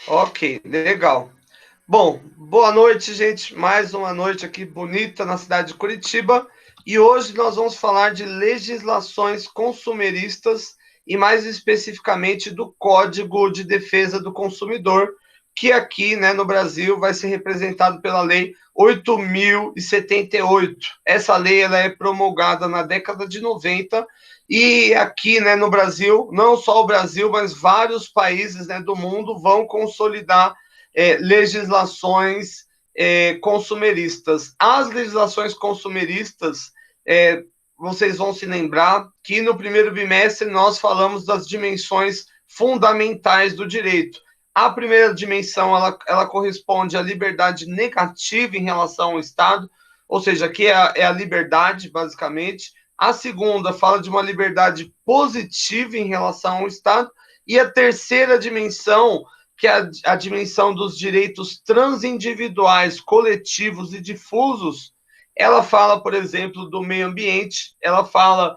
Ok, legal. Bom, boa noite, gente. Mais uma noite aqui bonita na cidade de Curitiba. E hoje nós vamos falar de legislações consumeristas e mais especificamente do Código de Defesa do Consumidor, que aqui, né, no Brasil vai ser representado pela Lei 8.078. Essa lei ela é promulgada na década de 90 e aqui, né, no Brasil, não só o Brasil, mas vários países, né, do mundo vão consolidar legislações consumeristas. As legislações consumeristas, vocês vão se lembrar que no primeiro bimestre nós falamos das dimensões fundamentais do direito. A primeira dimensão, ela corresponde à liberdade negativa em relação ao Estado, ou seja, que é a liberdade, basicamente. A segunda fala de uma liberdade positiva em relação ao Estado. E a terceira dimensão, que é a dimensão dos direitos transindividuais, coletivos e difusos, ela fala, por exemplo, do meio ambiente, ela fala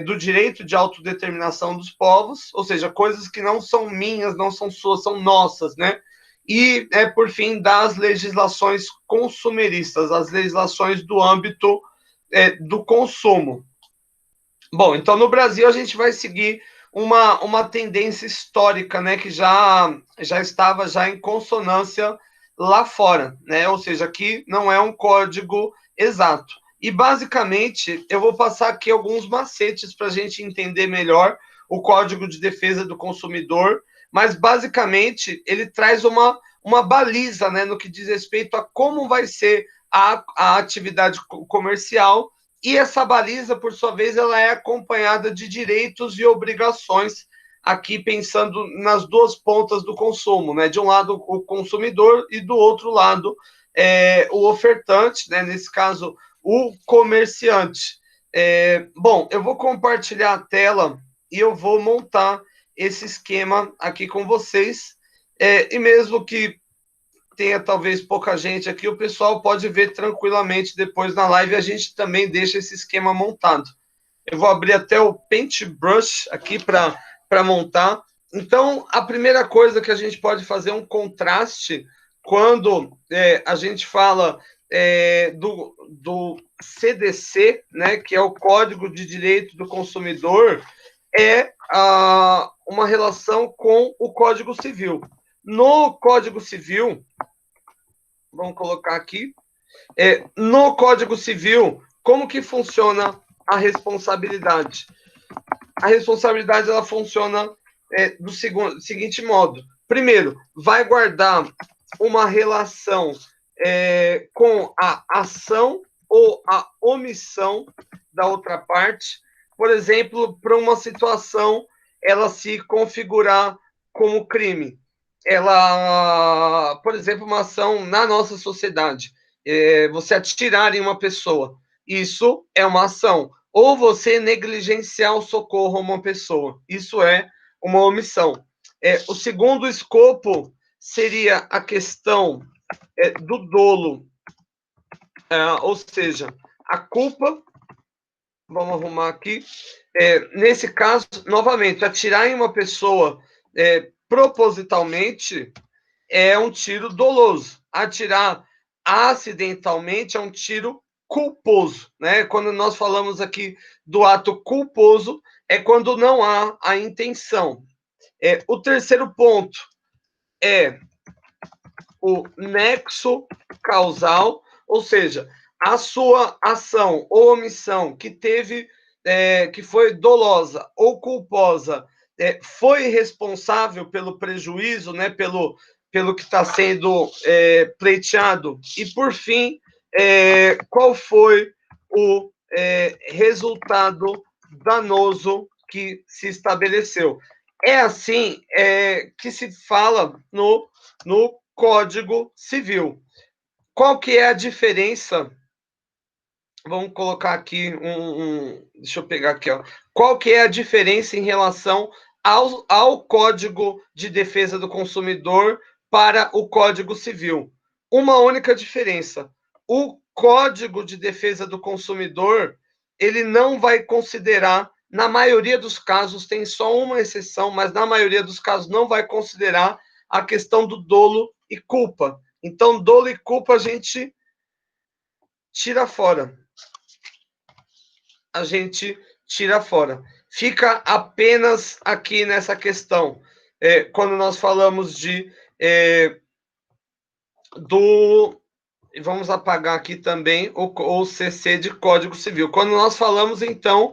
do direito de autodeterminação dos povos, ou seja, coisas que não são minhas, não são suas, são nossas, né? E, por fim, das legislações consumeristas, as legislações do âmbito do consumo. Bom, então no Brasil a gente vai seguir uma tendência histórica, né, que já estava já em consonância lá fora, né? Ou seja, aqui não é um código exato. E basicamente eu vou passar aqui alguns macetes para a gente entender melhor o Código de Defesa do Consumidor, mas basicamente ele traz uma baliza, né, no que diz respeito a como vai ser a atividade comercial, e essa baliza, por sua vez, ela é acompanhada de direitos e obrigações, aqui pensando nas duas pontas do consumo, né? De um lado, o consumidor e do outro lado, o ofertante, né? Nesse caso, o comerciante. Bom, eu vou compartilhar a tela e eu vou montar esse esquema aqui com vocês. E mesmo que tenha talvez pouca gente aqui, o pessoal pode ver tranquilamente depois na live, a gente também deixa esse esquema montado. Eu vou abrir até o Paintbrush aqui para montar. Então, a primeira coisa que a gente pode fazer é um contraste quando a gente fala do CDC, né, que é o Código de Direito do Consumidor, uma relação com o Código Civil. No Código Civil, vamos colocar aqui, no Código Civil, como que funciona a responsabilidade? A responsabilidade ela funciona do seguinte modo. Primeiro, vai guardar uma relação com a ação ou a omissão da outra parte. Por exemplo, para uma situação ela se configurar como crime. Ela, por exemplo, uma ação na nossa sociedade, você atirar em uma pessoa, isso é uma ação. Ou você negligenciar o socorro a uma pessoa, isso é uma omissão. O segundo escopo seria a questão do dolo, ou seja, a culpa. Vamos arrumar aqui. Nesse caso, novamente, atirar em uma pessoa propositalmente é um tiro doloso. Atirar acidentalmente é um tiro culposo, né? Quando nós falamos aqui do ato culposo, é quando não há a intenção. O terceiro ponto é o nexo causal, ou seja, a sua ação ou omissão que teve, que foi dolosa ou culposa, foi responsável pelo prejuízo, né, pelo que está sendo pleiteado. E, por fim, qual foi o resultado danoso que se estabeleceu. É assim que se fala no Código Civil. Qual que é a diferença? Vamos colocar aqui deixa eu pegar aqui, ó. Qual que é a diferença em relação ao Código de Defesa do Consumidor para o Código Civil? Uma única diferença. O Código de Defesa do Consumidor, ele não vai considerar, na maioria dos casos, tem só uma exceção, mas na maioria dos casos não vai considerar a questão do dolo e culpa. Então, dolo e culpa a gente tira fora. A gente tira fora. Fica apenas aqui nessa questão. Quando nós falamos vamos apagar aqui também o CC de Código Civil. Quando nós falamos, então,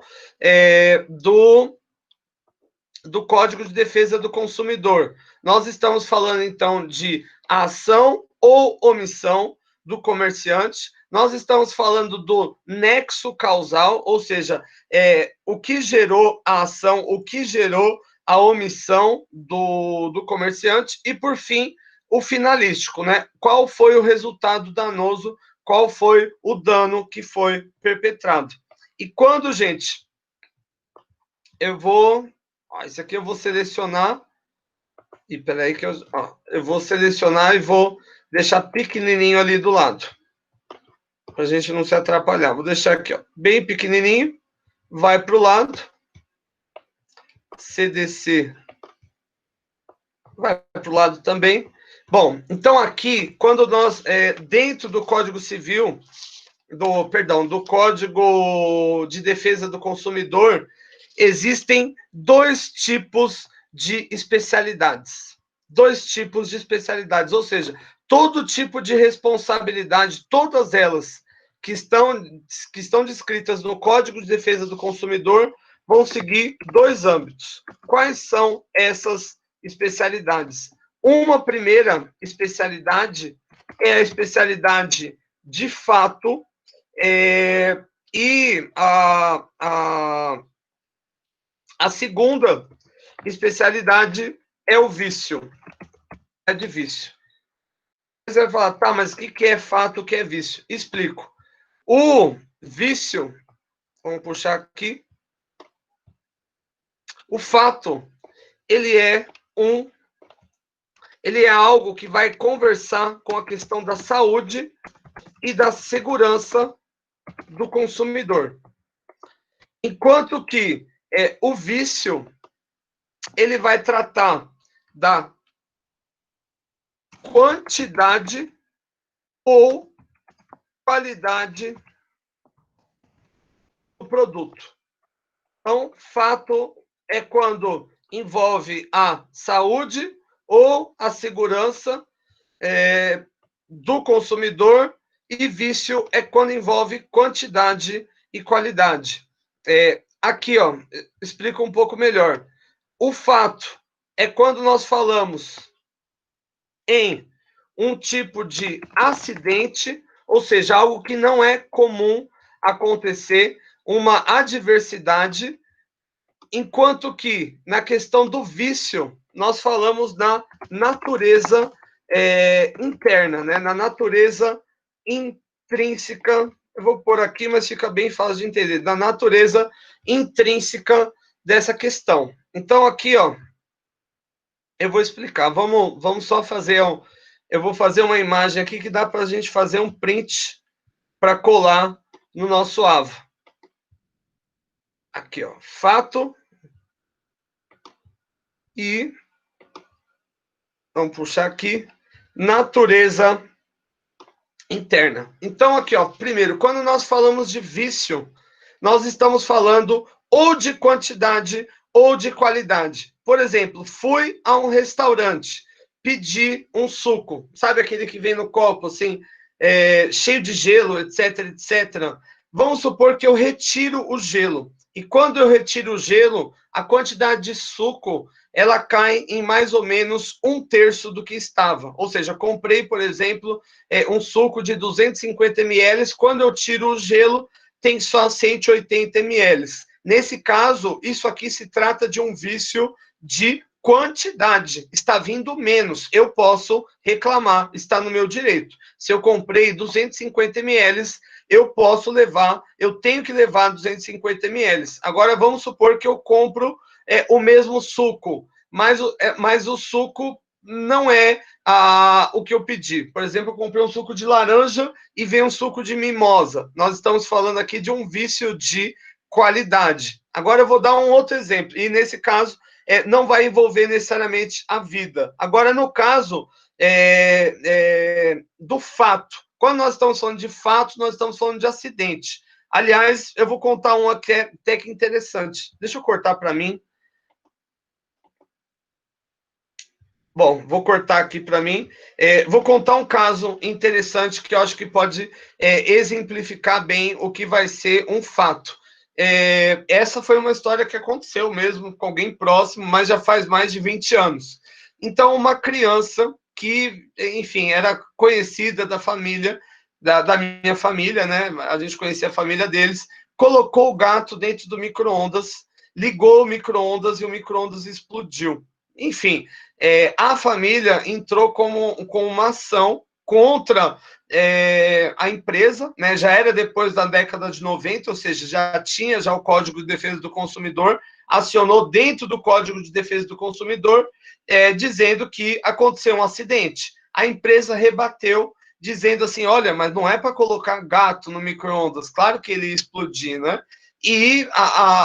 do Código de Defesa do Consumidor, nós estamos falando, então, de ação ou omissão do comerciante. Nós estamos falando do nexo causal, ou seja, o que gerou a ação, o que gerou a omissão do comerciante. E, por fim, o finalístico, né? Qual foi o resultado danoso, qual foi o dano que foi perpetrado. E quando, gente, isso aqui eu vou selecionar, e peraí que eu vou selecionar e vou deixar pequenininho ali do lado, para a gente não se atrapalhar. Vou deixar aqui, ó, bem pequenininho, vai para o lado, CDC vai para o lado também. Bom, então aqui, quando nós, dentro do Código Civil, do Código de Defesa do Consumidor, existem dois tipos de especialidades. Dois tipos de especialidades, ou seja, todo tipo de responsabilidade, todas elas que estão descritas no Código de Defesa do Consumidor, vão seguir dois âmbitos. Quais são essas especialidades? Uma primeira especialidade é a especialidade de fato, e a segunda especialidade é o vício. É de vício. Você vai falar, tá, mas o que é fato, o que é vício? Explico. O vício, vamos puxar aqui. O fato, ele é algo que vai conversar com a questão da saúde e da segurança do consumidor. Enquanto que o vício, ele vai tratar da quantidade ou qualidade do produto. Então, fato é quando envolve a saúde ou a segurança do consumidor, e vício é quando envolve quantidade e qualidade. Aqui, ó, explico um pouco melhor. O fato é quando nós falamos em um tipo de acidente, ou seja, algo que não é comum acontecer, uma adversidade, enquanto que, na questão do vício, nós falamos da natureza interna, né? Na natureza intrínseca, eu vou pôr aqui, mas fica bem fácil de entender, da natureza intrínseca dessa questão. Então, aqui, ó, eu vou explicar. Vamos só fazer, eu vou fazer uma imagem aqui que dá para a gente fazer um print para colar no nosso AVA. Aqui, ó, fato e vamos puxar aqui, natureza interna. Então, aqui, ó, primeiro, quando nós falamos de vício, nós estamos falando ou de quantidade ou de qualidade. Por exemplo, fui a um restaurante, pedi um suco, sabe aquele que vem no copo, assim, cheio de gelo, etc, etc. Vamos supor que eu retiro o gelo. E quando eu retiro o gelo, a quantidade de suco, ela cai em mais ou menos 1/3 do que estava. Ou seja, comprei, por exemplo, um suco de 250 ml, quando eu tiro o gelo, tem só 180 ml. Nesse caso, isso aqui se trata de um vício de quantidade. Está vindo menos. Eu posso reclamar, está no meu direito. Se eu comprei 250 ml, eu tenho que levar 250 ml. Agora, vamos supor que eu compro o mesmo suco, mas o suco não é o que eu pedi. Por exemplo, eu comprei um suco de laranja e vem um suco de mimosa. Nós estamos falando aqui de um vício de qualidade. Agora eu vou dar um outro exemplo, e nesse caso não vai envolver necessariamente a vida. Agora, no caso do fato, quando nós estamos falando de fato, nós estamos falando de acidente. Aliás, eu vou contar uma que é até que interessante. Deixa eu cortar para mim. Bom, vou cortar aqui para mim. Vou contar um caso interessante que eu acho que pode exemplificar bem o que vai ser um fato. Essa foi uma história que aconteceu mesmo com alguém próximo, mas já faz mais de 20 anos. Então, uma criança que, enfim, era conhecida da família, da minha família, né? A gente conhecia a família deles, colocou o gato dentro do micro-ondas, ligou o micro-ondas e o micro-ondas explodiu. Enfim, a família entrou com uma ação contra a empresa, né? Já era depois da década de 90, ou seja, já tinha o Código de Defesa do Consumidor, acionou dentro do Código de Defesa do Consumidor, dizendo que aconteceu um acidente. A empresa rebateu, dizendo assim, olha, mas não é para colocar gato no micro-ondas, claro que ele ia explodir, né? E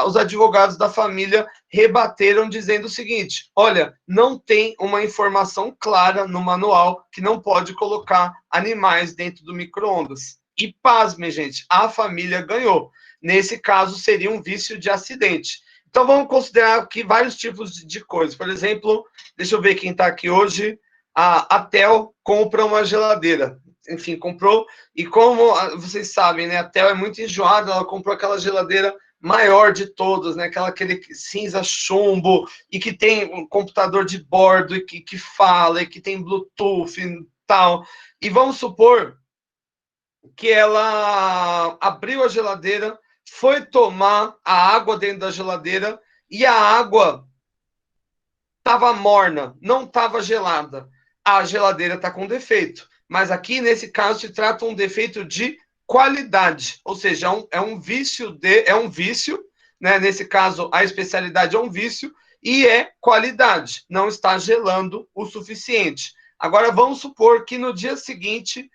os advogados da família rebateram dizendo o seguinte, olha, não tem uma informação clara no manual que não pode colocar animais dentro do micro-ondas. E pasmem, gente, a família ganhou. Nesse caso, seria um vício de acidente. Então, vamos considerar aqui vários tipos de coisas. Por exemplo, deixa eu ver quem está aqui hoje. A Tel compra uma geladeira. Enfim, comprou. E como vocês sabem, né? A Tel é muito enjoada, ela comprou aquela geladeira maior de todas, né? Aquele cinza chumbo, e que tem um computador de bordo, e que fala, e que tem Bluetooth e tal. E vamos supor que ela abriu a geladeira, foi tomar a água dentro da geladeira, e a água estava morna, não estava gelada. A geladeira está com defeito. Mas aqui, nesse caso, se trata um defeito de qualidade. Ou seja, é um vício, né? Nesse caso, a especialidade é um vício, e é qualidade. Não está gelando o suficiente. Agora, vamos supor que no dia seguinte,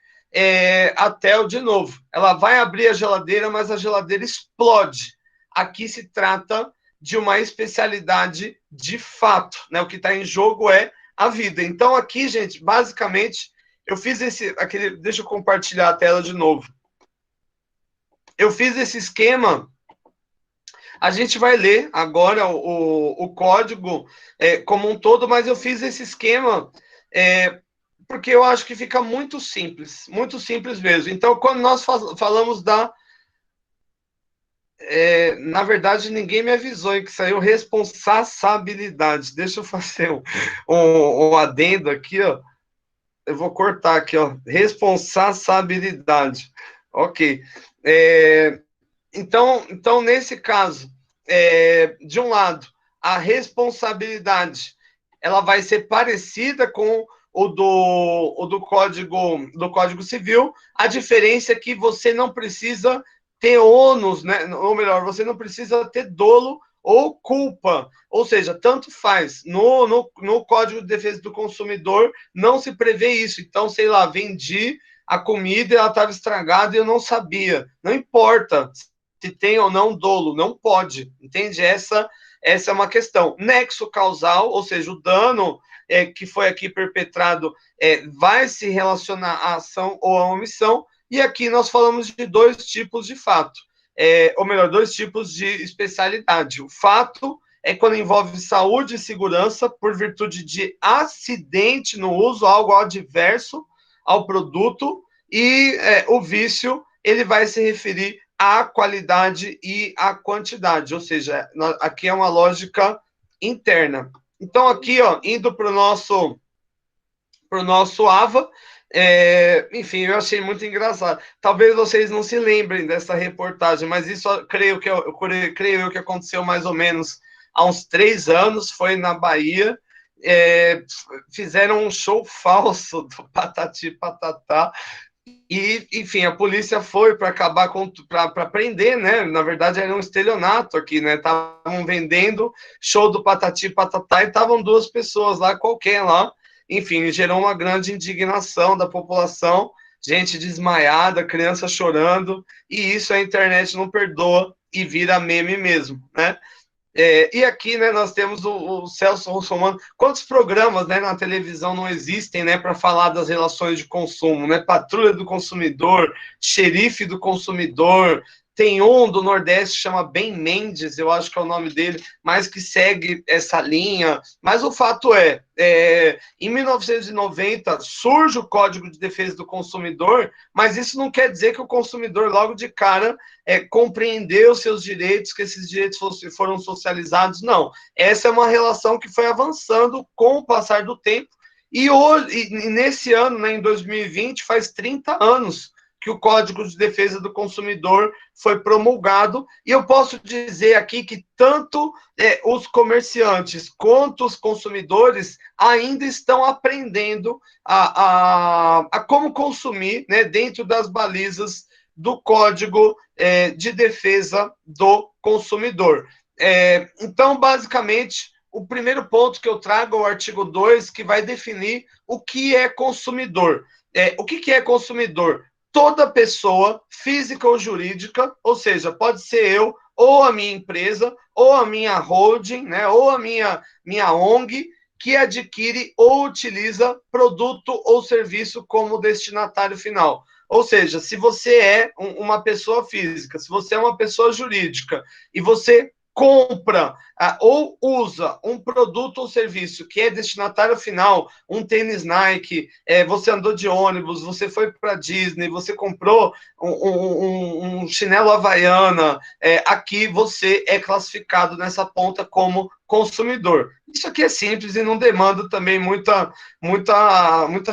a Tel, de novo, ela vai abrir a geladeira, mas a geladeira explode. Aqui se trata de uma especialidade de fato, né? O que está em jogo é a vida. Então, aqui, gente, basicamente, eu fiz deixa eu compartilhar a tela de novo. Eu fiz esse esquema. A gente vai ler agora o código como um todo, mas eu fiz esse esquema porque eu acho que fica muito simples mesmo. Então, quando nós falamos na verdade, ninguém me avisou que saiu responsabilidade. Deixa eu fazer um adendo aqui, ó. Eu vou cortar aqui, ó. Responsabilidade. Ok. Então, nesse caso, de um lado, a responsabilidade ela vai ser parecida com o do Código Civil. A diferença é que você não precisa ter ônus, né? Ou melhor, você não precisa ter dolo ou culpa. Ou seja, tanto faz. No Código de Defesa do Consumidor não se prevê isso. Então, sei lá, vendi a comida e ela estava estragada e eu não sabia. Não importa se tem ou não dolo, não pode. Entende? Essa é uma questão. Nexo causal, ou seja, o dano que foi aqui perpetrado vai se relacionar à ação ou à omissão, e aqui nós falamos de dois tipos de fato, ou melhor, dois tipos de especialidade. O fato é quando envolve saúde e segurança por virtude de acidente no uso, algo adverso ao produto, e o vício, ele vai se referir à qualidade e à quantidade, ou seja, aqui é uma lógica interna. Então, aqui, ó, indo para o nosso AVA, enfim, eu achei muito engraçado. Talvez vocês não se lembrem dessa reportagem, mas isso creio que aconteceu mais ou menos há uns 3 anos, foi na Bahia. Fizeram um show falso do Patati Patatá. E, enfim, a polícia foi para acabar para prender, né? Na verdade, era um estelionato aqui, né? Estavam vendendo show do Patati Patatá e estavam 2 pessoas lá, qualquer lá. Enfim, gerou uma grande indignação da população, gente desmaiada, criança chorando, e isso a internet não perdoa e vira meme mesmo, né? E aqui, né, nós temos o Celso Russomano. Quantos programas, né, na televisão não existem, né, para falar das relações de consumo, né? Patrulha do Consumidor, Xerife do Consumidor. Tem um do Nordeste que chama Ben Mendes, eu acho que é o nome dele, mas que segue essa linha. Mas o fato em 1990 surge o Código de Defesa do Consumidor, mas isso não quer dizer que o consumidor logo de cara compreender os seus direitos, que esses direitos foram socializados, não. Essa é uma relação que foi avançando com o passar do tempo, e hoje, e nesse ano, né, em 2020, faz 30 anos que o Código de Defesa do Consumidor foi promulgado, e eu posso dizer aqui que tanto os comerciantes quanto os consumidores ainda estão aprendendo a como consumir, né, dentro das balizas do Código de Defesa do Consumidor. Então, basicamente, o primeiro ponto que eu trago é o artigo 2, que vai definir o que é consumidor. O que é consumidor? Toda pessoa, física ou jurídica, ou seja, pode ser eu, ou a minha empresa, ou a minha holding, né, ou a minha ONG, que adquire ou utiliza produto ou serviço como destinatário final. Ou seja, se você é uma pessoa física, se você é uma pessoa jurídica e você compra ou usa um produto ou serviço que é destinatário final, um tênis Nike, você andou de ônibus, você foi para Disney, você comprou um chinelo Havaiana, aqui você é classificado nessa ponta como consumidor. Isso aqui é simples e não demanda também muita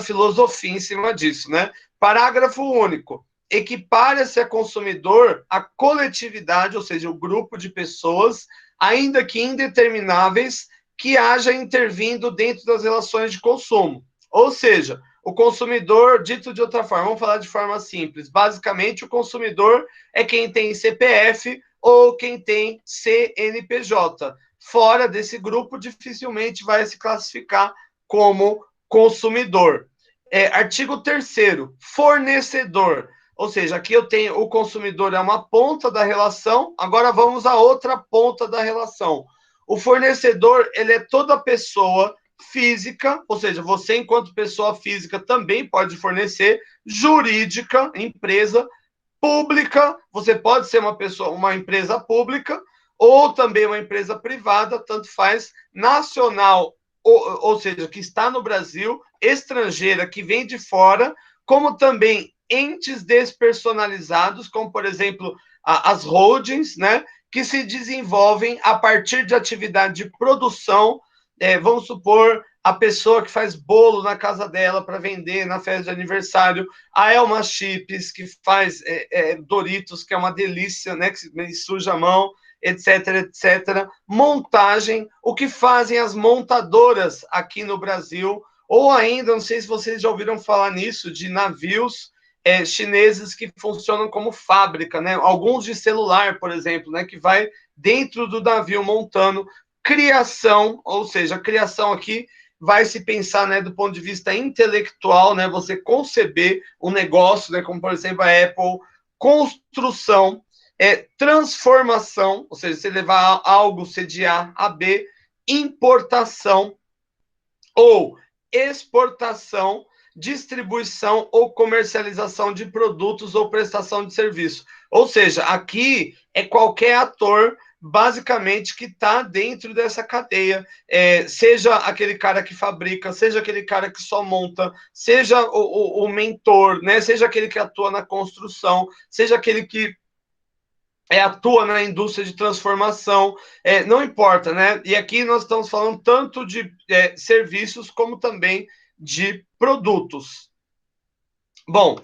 filosofia em cima disso, né? Parágrafo único. Equipara-se a consumidor a coletividade, ou seja, o grupo de pessoas, ainda que indetermináveis, que haja intervindo dentro das relações de consumo. Ou seja, o consumidor, dito de outra forma, vamos falar de forma simples. Basicamente, o consumidor é quem tem CPF ou quem tem CNPJ. Fora desse grupo, dificilmente vai se classificar como consumidor. Artigo 3º, fornecedor. Ou seja, aqui eu tenho o consumidor é uma ponta da relação, agora vamos à outra ponta da relação. O fornecedor, ele é toda pessoa física, ou seja, você enquanto pessoa física também pode fornecer, jurídica, empresa, pública, você pode ser uma empresa pública, ou também uma empresa privada, tanto faz, nacional, ou seja, que está no Brasil, estrangeira, que vem de fora, como também entes despersonalizados, como, por exemplo, as holdings, né, que se desenvolvem a partir de atividade de produção, vamos supor, a pessoa que faz bolo na casa dela para vender na festa de aniversário, a Elma Chips, que faz Doritos, que é uma delícia, né, que suja a mão, etc, etc. Montagem, o que fazem as montadoras aqui no Brasil, ou ainda, não sei se vocês já ouviram falar nisso, de navios chineses que funcionam como fábrica, né? Alguns de celular, por exemplo, né? Que vai dentro do navio montando. Criação, ou seja, a criação aqui vai se pensar, né, do ponto de vista intelectual, né? Você conceber um negócio, né? Como, por exemplo, a Apple. Construção, transformação, ou seja, você levar algo, C de A a B. Importação ou exportação, distribuição ou comercialização de produtos ou prestação de serviço. Ou seja, aqui é qualquer ator basicamente que está dentro dessa cadeia, seja aquele cara que fabrica, seja aquele cara que só monta, seja o mentor, né? Seja aquele que atua na construção, seja aquele que atua na indústria de transformação, não importa, né? E aqui nós estamos falando tanto de serviços como também de produtos. Bom,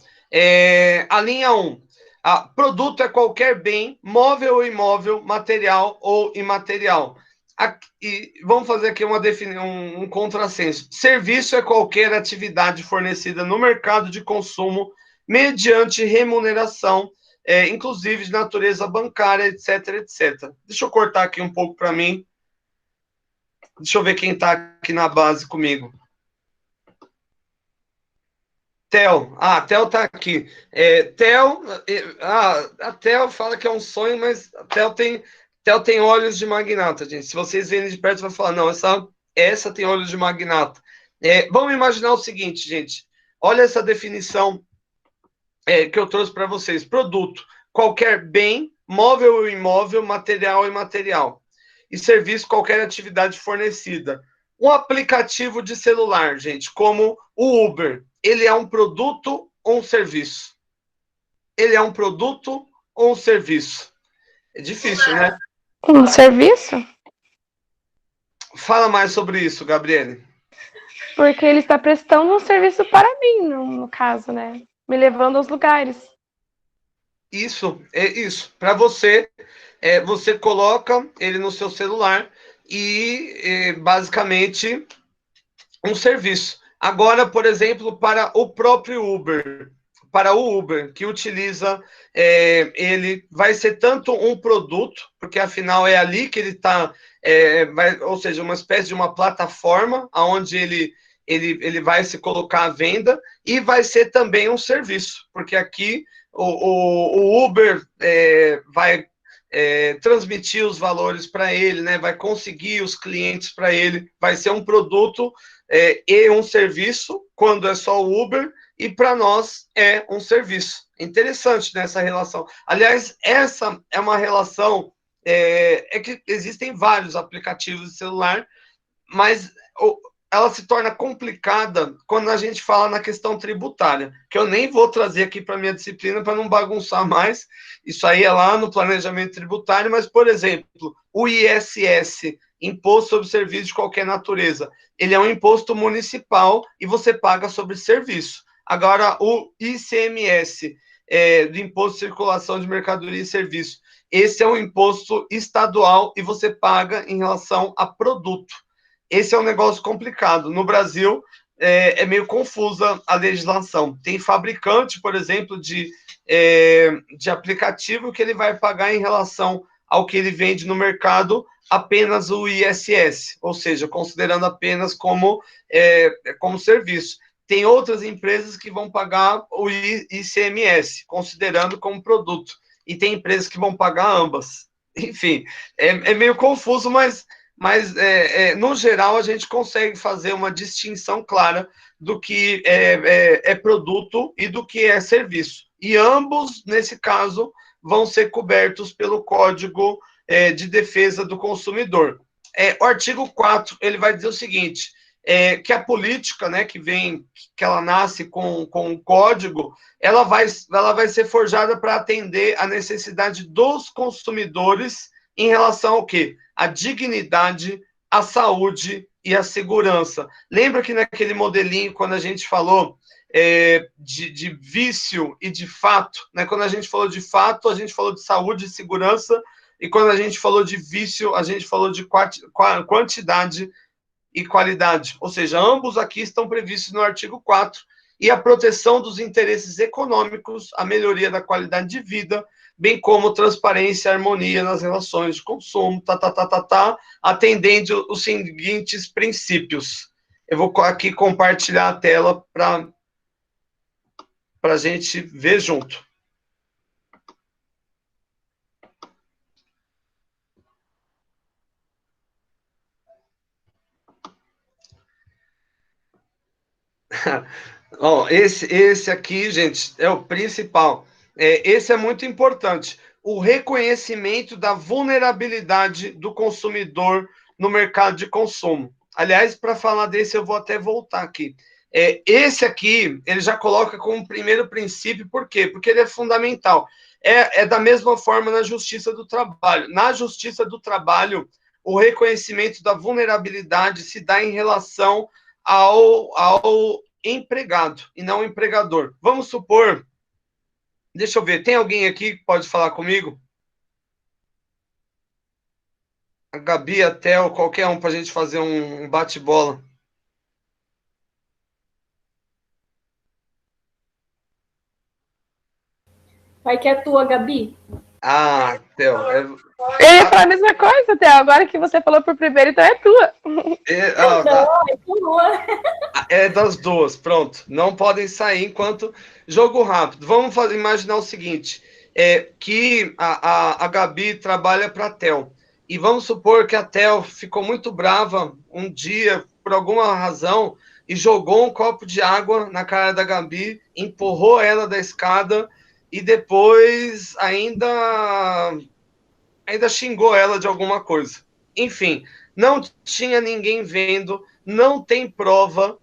a linha 1. Produto é qualquer bem, móvel ou imóvel, material ou imaterial. E vamos fazer aqui um contrassenso. Serviço é qualquer atividade fornecida no mercado de consumo mediante remuneração, inclusive de natureza bancária, etc, etc. Deixa eu cortar aqui um pouco para mim. Deixa eu ver quem está aqui na base comigo. Theo. Theo tá aqui. Theo, a Theo fala que é um sonho, mas a Theo Tel tem olhos de magnata, gente. Se vocês verem de perto, vai falar, não, essa tem olhos de magnata. Vamos imaginar o seguinte, gente. Olha essa definição que eu trouxe para vocês. Produto, qualquer bem, móvel ou imóvel, material ou imaterial. E serviço, qualquer atividade fornecida. Um aplicativo de celular, gente, como o Uber, ele é um produto ou um serviço? Ele é um produto ou um serviço? É difícil, né? Um serviço? Fala mais sobre isso, Gabriele. Porque ele está prestando um serviço para mim, no caso, né? Me levando aos lugares. Isso, é isso. Para você, você coloca ele no seu celular e basicamente um serviço. Agora, por exemplo, para o próprio Uber, que utiliza, ele vai ser tanto um produto, porque afinal é ali que ele está, ou seja, uma espécie de uma plataforma onde ele vai se colocar à venda, e vai ser também um serviço, porque aqui o Uber vai transmitir os valores para ele, né? Vai conseguir os clientes para ele, vai ser um produto e um serviço, quando é só o Uber, e para nós é um serviço. Interessante nessa relação. Aliás, essa é uma relação, que existem vários aplicativos de celular, mas ela se torna complicada quando a gente fala na questão tributária, que eu nem vou trazer aqui para a minha disciplina para não bagunçar mais. Isso aí é lá no planejamento tributário, mas, por exemplo, o ISS, Imposto sobre Serviço de Qualquer Natureza, ele é um imposto municipal e você paga sobre serviço. Agora, o ICMS, do Imposto de Circulação de Mercadoria e Serviço, esse é um imposto estadual e você paga em relação a produto. Esse é um negócio complicado. No Brasil, é meio confusa a legislação. Tem fabricante, por exemplo, de aplicativo que ele vai pagar em relação ao que ele vende no mercado apenas o ISS, ou seja, considerando apenas como serviço. Tem outras empresas que vão pagar o ICMS, considerando como produto. E tem empresas que vão pagar ambas. Enfim, é meio confuso, mas no geral, a gente consegue fazer uma distinção clara do que é produto e do que é serviço. E ambos, nesse caso, vão ser cobertos pelo Código de Defesa do Consumidor. O artigo 4, ele vai dizer o seguinte, que a política, né, que ela nasce com o código, ela vai ser forjada para atender a necessidade dos consumidores em relação ao quê? A dignidade, a saúde e a segurança. Lembra que naquele modelinho, quando a gente falou de vício e de fato, né? Quando a gente falou de fato, a gente falou de saúde e segurança, e quando a gente falou de vício, a gente falou de quantidade e qualidade. Ou seja, ambos aqui estão previstos no artigo 4, e a proteção dos interesses econômicos, a melhoria da qualidade de vida, bem como transparência e harmonia nas relações de consumo, atendendo os seguintes princípios. Eu vou aqui compartilhar a tela para a gente ver junto. Esse aqui, gente, é o principal. Esse é muito importante. O reconhecimento da vulnerabilidade do consumidor no mercado de consumo. Aliás, para falar desse, eu vou até voltar aqui. Esse aqui, ele já coloca como primeiro princípio, por quê? Porque ele é fundamental. Da mesma forma na Justiça do Trabalho. Na Justiça do Trabalho, o reconhecimento da vulnerabilidade se dá em relação ao empregado e não empregador. Vamos supor, deixa eu ver, tem alguém aqui que pode falar comigo? A Gabi, a Theo, qualquer um, para a gente fazer um bate-bola. Vai que é tua, Gabi. Ah, Theo. Eu ia falar a mesma coisa, Theo. Agora que você falou por primeiro, então é tua. Não, é tua. É das duas, pronto. Não podem sair enquanto jogo rápido. Vamos imaginar o seguinte, que a Gabi trabalha para a Theo. e vamos supor que a Theo ficou muito brava um dia, por alguma razão, e jogou um copo de água na cara da Gabi, empurrou ela da escada e depois ainda xingou ela de alguma coisa. Enfim, não tinha ninguém vendo, não tem prova.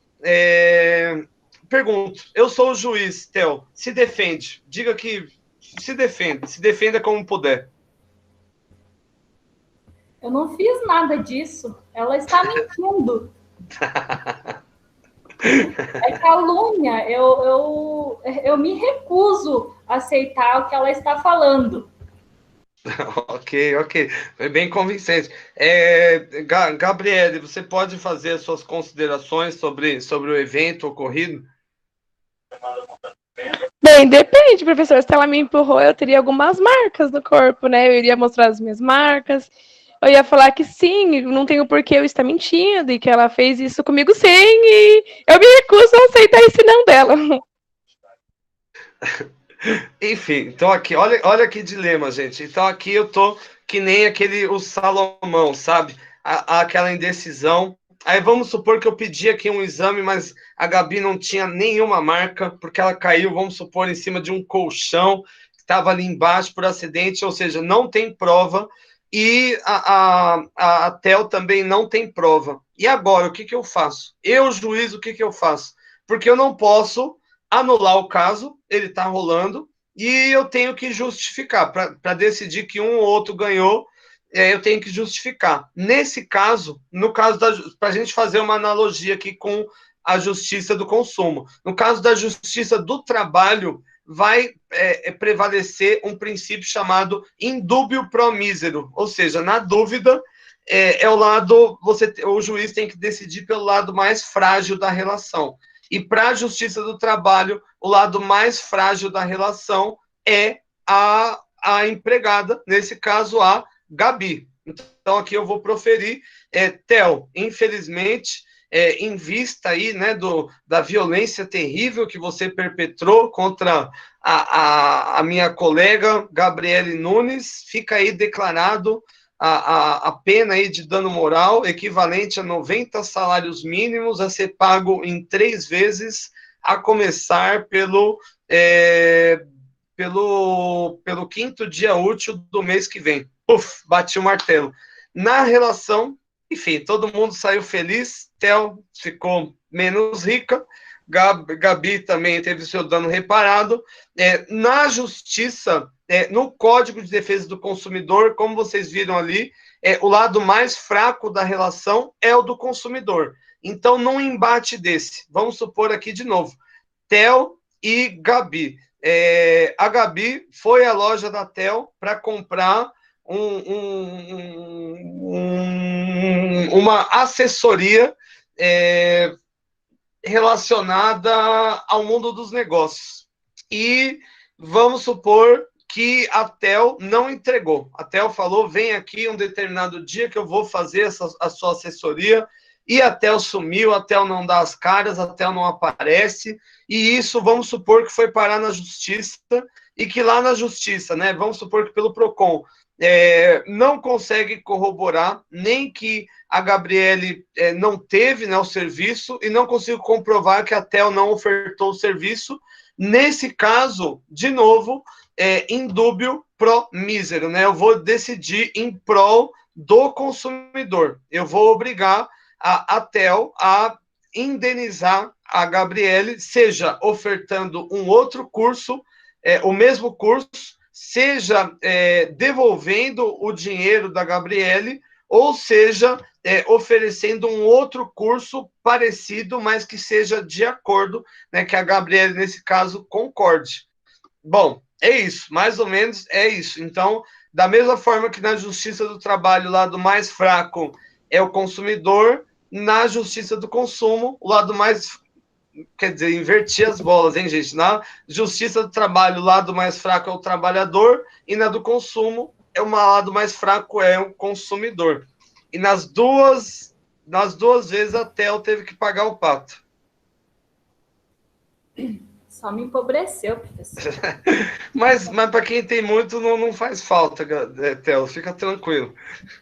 Pergunto, eu sou o juiz, Theo, se defende, diga que se defenda como puder. Eu não fiz nada disso. Ela está mentindo. É calúnia. Eu me recuso a aceitar o que ela está falando. Ok. Foi bem convincente. Gabriele, você pode fazer as suas considerações sobre o evento ocorrido? Bem, depende, professor. Se ela me empurrou, eu teria algumas marcas no corpo, né? Eu iria mostrar as minhas marcas. Eu ia falar que sim, não tenho por que eu estar mentindo e que ela fez isso comigo sim, e eu me recuso a aceitar esse não dela. Enfim, então aqui, olha que dilema, gente. Então aqui eu tô que nem o Salomão, sabe? Aquela indecisão. Aí vamos supor que eu pedi aqui um exame, mas a Gabi não tinha nenhuma marca, porque ela caiu, vamos supor, em cima de um colchão que estava ali embaixo por acidente, ou seja, não tem prova. E a Theo também não tem prova. E agora, o que eu faço? Eu, juiz, o que eu faço? Porque eu não posso anular o caso, ele está rolando, e eu tenho que justificar. Para decidir que um ou outro ganhou, eu tenho que justificar. Nesse caso, para a gente fazer uma analogia aqui com a justiça do consumo. No caso da justiça do trabalho, vai prevalecer um princípio chamado indúbio pro mísero, ou seja, na dúvida, o lado, o juiz tem que decidir pelo lado mais frágil da relação. E para a justiça do trabalho, o lado mais frágil da relação é a empregada, nesse caso, a Gabi. Então, aqui eu vou proferir. Theo, infelizmente, em vista aí, né, da violência terrível que você perpetrou contra a minha colega Gabriele Nunes, fica aí declarado a pena aí de dano moral equivalente a 90 salários mínimos a ser pago em 3 vezes, a começar pelo 5º dia útil do mês que vem. Puf, bati o martelo. Na relação, enfim, todo mundo saiu feliz, Theo ficou menos rica, Gabi também teve seu dano reparado. Na justiça, no Código de Defesa do Consumidor, como vocês viram ali, o lado mais fraco da relação é o do consumidor. Então, num embate desse, vamos supor aqui de novo, Theo e Gabi. A Gabi foi à loja da Theo para comprar uma assessoria relacionada ao mundo dos negócios. E vamos supor que a Theo não entregou. A Theo falou, vem aqui um determinado dia que eu vou fazer a sua assessoria, e a Theo sumiu, a Theo não dá as caras, a Theo não aparece, e isso vamos supor que foi parar na justiça, e que lá na justiça, né, vamos supor que pelo PROCON, não consegue corroborar nem que a Gabriele não teve, né, o serviço, e não consigo comprovar que a Theo não ofertou o serviço. Nesse caso, de novo, indúbio pro mísero, né? Eu vou decidir em prol do consumidor. Eu vou obrigar a Theo a indenizar a Gabriele, seja ofertando um outro curso, o mesmo curso, seja devolvendo o dinheiro da Gabriele, ou seja, oferecendo um outro curso parecido, mas que seja de acordo, né, que a Gabriele, nesse caso, concorde. Bom, é isso, mais ou menos é isso. Então, da mesma forma que na justiça do trabalho, o lado mais fraco é o consumidor, na justiça do consumo, o lado mais... Quer dizer, invertir as bolas, hein, gente? Na justiça do trabalho, o lado mais fraco é o trabalhador, e na do consumo, o lado mais fraco é o consumidor. E nas duas vezes a Theo teve que pagar o pato. Só me empobreceu, professor. Mas para quem tem muito, não faz falta, Theo, fica tranquilo.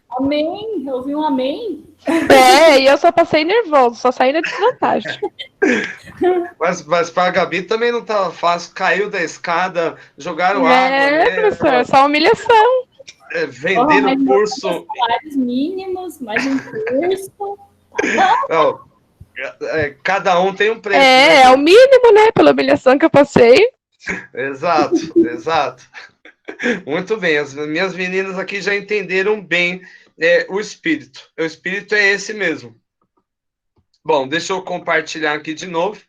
Amém, eu ouvi um amém. E eu só passei nervoso, só saí na desvantagem. Mas para a Gabi também não estava fácil, caiu da escada, jogaram água professor, só humilhação. Venderam o curso. Salários mínimos, mais um curso. Não, cada um tem um preço. É o mínimo, né? Pela humilhação que eu passei. Exato. Muito bem, as minhas meninas aqui já entenderam bem o espírito. O espírito é esse mesmo. Bom, deixa eu compartilhar aqui de novo.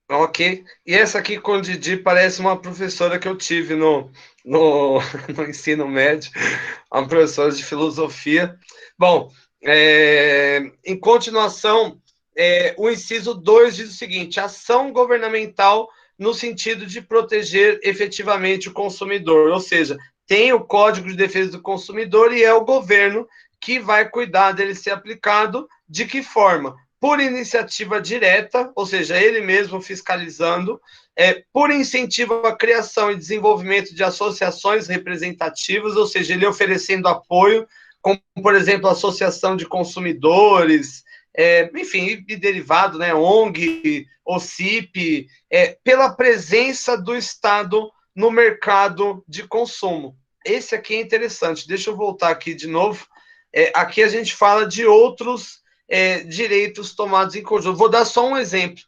Ok. E essa aqui com o Didi parece uma professora que eu tive no ensino médio, uma professora de filosofia. Bom, em continuação, o inciso 2 diz o seguinte: ação governamental no sentido de proteger efetivamente o consumidor, ou seja, tem o Código de Defesa do Consumidor e é o governo que vai cuidar dele ser aplicado. De que forma? Por iniciativa direta, ou seja, ele mesmo fiscalizando, por incentivo à criação e desenvolvimento de associações representativas, ou seja, ele oferecendo apoio, como, por exemplo, a Associação de Consumidores, enfim, e derivado, né, ONG, OCIP, pela presença do Estado no mercado de consumo. Esse aqui é interessante. Deixa eu voltar aqui de novo. Aqui a gente fala de outros direitos tomados em conjunto. Vou dar só um exemplo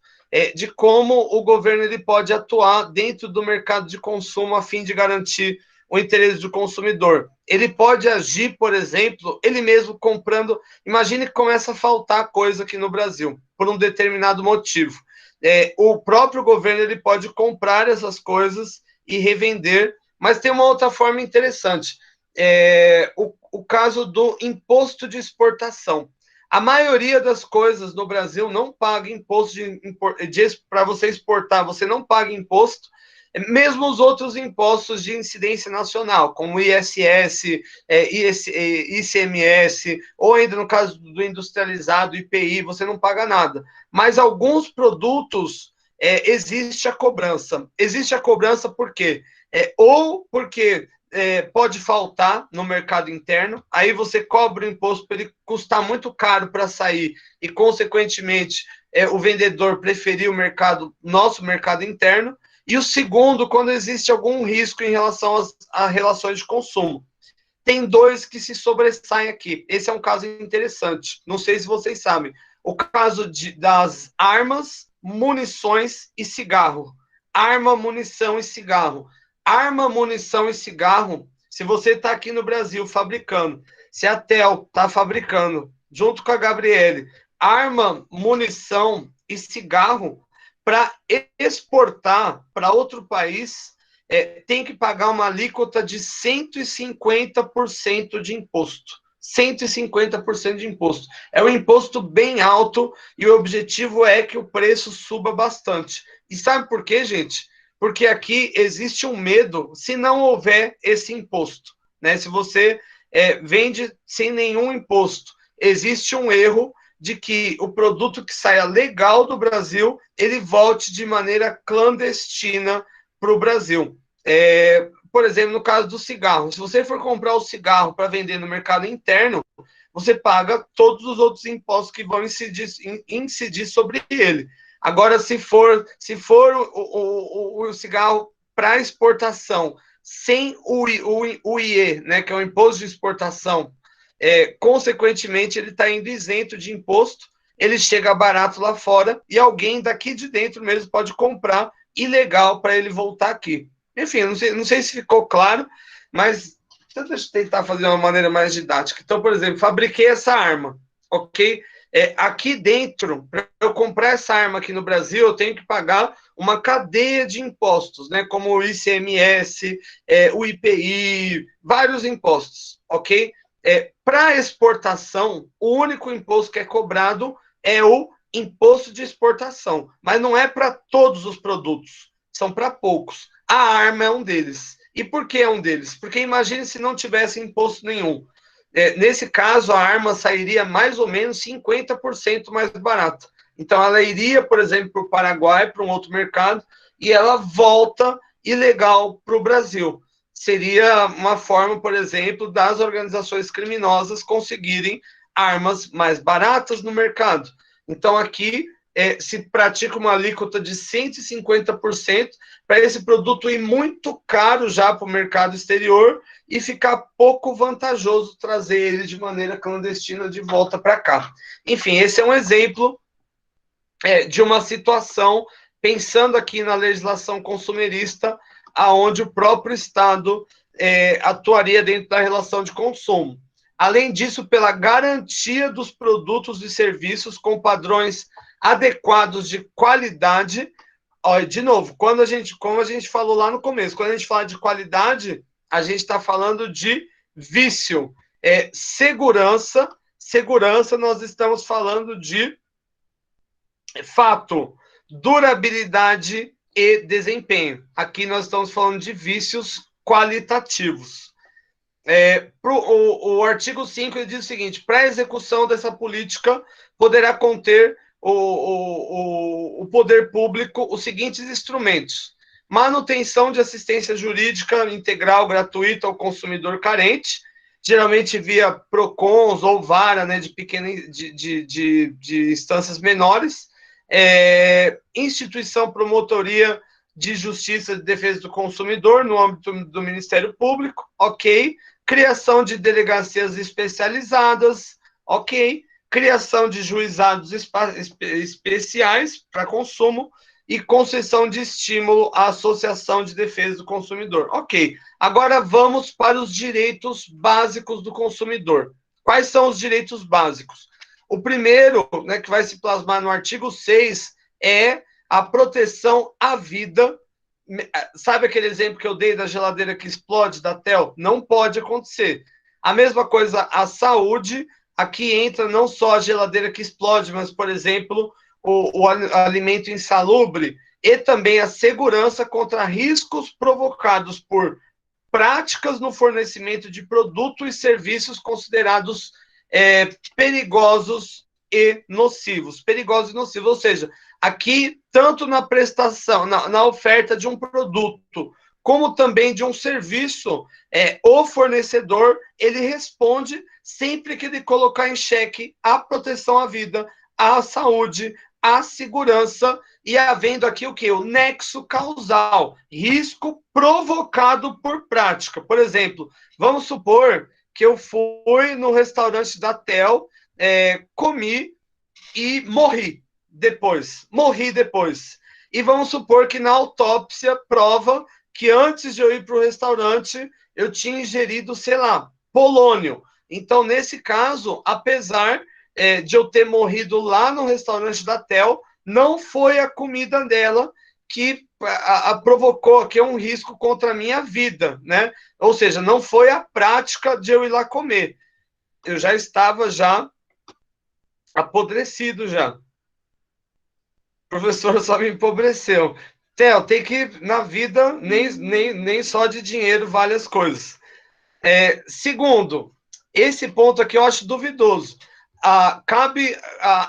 de como o governo ele pode atuar dentro do mercado de consumo a fim de garantir o interesse do consumidor. Ele pode agir, por exemplo, ele mesmo comprando. Imagine que começa a faltar coisa aqui no Brasil, por um determinado motivo. O próprio governo ele pode comprar essas coisas e revender, mas tem uma outra forma interessante. O caso do imposto de exportação. A maioria das coisas no Brasil não paga imposto para você exportar, você não paga imposto, mesmo os outros impostos de incidência nacional, como ISS, ICMS, ou ainda no caso do industrializado, IPI, você não paga nada. Mas alguns produtos existe a cobrança. Existe a cobrança por quê? Ou porque pode faltar no mercado interno, aí você cobra o imposto para ele custar muito caro para sair e, consequentemente, o vendedor preferir nosso mercado interno. E o segundo, quando existe algum risco em relação às relações de consumo. Tem dois que se sobressaem aqui. Esse é um caso interessante. Não sei se vocês sabem. O caso das armas, munições e cigarro. Arma, munição e cigarro. Arma, munição e cigarro, se você está aqui no Brasil fabricando, se a Tel está fabricando, junto com a Gabriele, arma, munição e cigarro, para exportar para outro país, tem que pagar uma alíquota de 150% de imposto. 150% de imposto. É um imposto bem alto e o objetivo é que o preço suba bastante. E sabe por quê, gente? Porque aqui existe um medo se não houver esse imposto. Né? Se você vende sem nenhum imposto, existe um erro de que o produto que saia legal do Brasil, ele volte de maneira clandestina para o Brasil. Por exemplo, no caso do cigarro, se você for comprar o cigarro para vender no mercado interno, você paga todos os outros impostos que vão incidir sobre ele. Agora, se for o cigarro para exportação, sem o IE, né, que é o imposto de exportação, consequentemente, ele está indo isento de imposto, ele chega barato lá fora e alguém daqui de dentro mesmo pode comprar ilegal para ele voltar aqui. Enfim, não sei se ficou claro, mas deixa eu tentar fazer de uma maneira mais didática. Então, por exemplo, fabriquei essa arma, ok? Aqui dentro, para eu comprar essa arma aqui no Brasil, eu tenho que pagar uma cadeia de impostos, né? Como o ICMS, o IPI, vários impostos, ok? Para exportação, o único imposto que é cobrado é o imposto de exportação, mas não é para todos os produtos, são para poucos. A arma é um deles. E por que é um deles? Porque imagine se não tivesse imposto nenhum. nesse caso, a arma sairia mais ou menos 50% mais barata. Então, ela iria, por exemplo, para o Paraguai, para um outro mercado, e ela volta ilegal para o Brasil. Seria uma forma, por exemplo, das organizações criminosas conseguirem armas mais baratas no mercado. Então, aqui se pratica uma alíquota de 150% para esse produto ir muito caro já para o mercado exterior e ficar pouco vantajoso trazer ele de maneira clandestina de volta para cá. Enfim, esse é um exemplo de uma situação, pensando aqui na legislação consumerista, aonde o próprio Estado atuaria dentro da relação de consumo. Além disso, pela garantia dos produtos e serviços com padrões adequados de qualidade. Olha, de novo, como a gente falou lá no começo, quando a gente fala de qualidade, a gente está falando de vício. Segurança, nós estamos falando de fato, durabilidade e desempenho. Aqui nós estamos falando de vícios qualitativos. O artigo 5 ele diz o seguinte: para a execução dessa política, poderá conter o poder público os seguintes instrumentos: manutenção de assistência jurídica integral gratuita ao consumidor carente, geralmente via PROCONs ou vara, né, de instâncias menores, instituição promotoria de justiça de defesa do consumidor no âmbito do Ministério Público, ok, criação de delegacias especializadas, ok, criação de juizados especiais para consumo e concessão de estímulo à Associação de Defesa do Consumidor. Ok, agora vamos para os direitos básicos do consumidor. Quais são os direitos básicos? O primeiro, né, que vai se plasmar no artigo 6, é a proteção à vida. Sabe aquele exemplo que eu dei da geladeira que explode, da TEL? Não pode acontecer. A mesma coisa, a saúde. Aqui entra não só a geladeira que explode, mas, por exemplo, o alimento insalubre e também a segurança contra riscos provocados por práticas no fornecimento de produtos e serviços considerados perigosos e nocivos. Perigosos e nocivos, ou seja, aqui, tanto na prestação, na oferta de um produto, como também de um serviço, o fornecedor, ele responde sempre que ele colocar em xeque a proteção à vida, à saúde, à segurança, e havendo aqui o quê? O nexo causal, risco provocado por prática. Por exemplo, vamos supor que eu fui no restaurante da TEL, comi e morri depois. E vamos supor que na autópsia prova que antes de eu ir para o restaurante, eu tinha ingerido, sei lá, polônio. Então, nesse caso, apesar de eu ter morrido lá no restaurante da TEL, não foi a comida dela que provocou aqui um risco contra a minha vida, né? Ou seja, não foi a prática de eu ir lá comer. Eu já estava apodrecido já. O professor só me empobreceu. Theo, tem que, na vida, nem só de dinheiro vale as coisas. Segundo, esse ponto aqui eu acho duvidoso.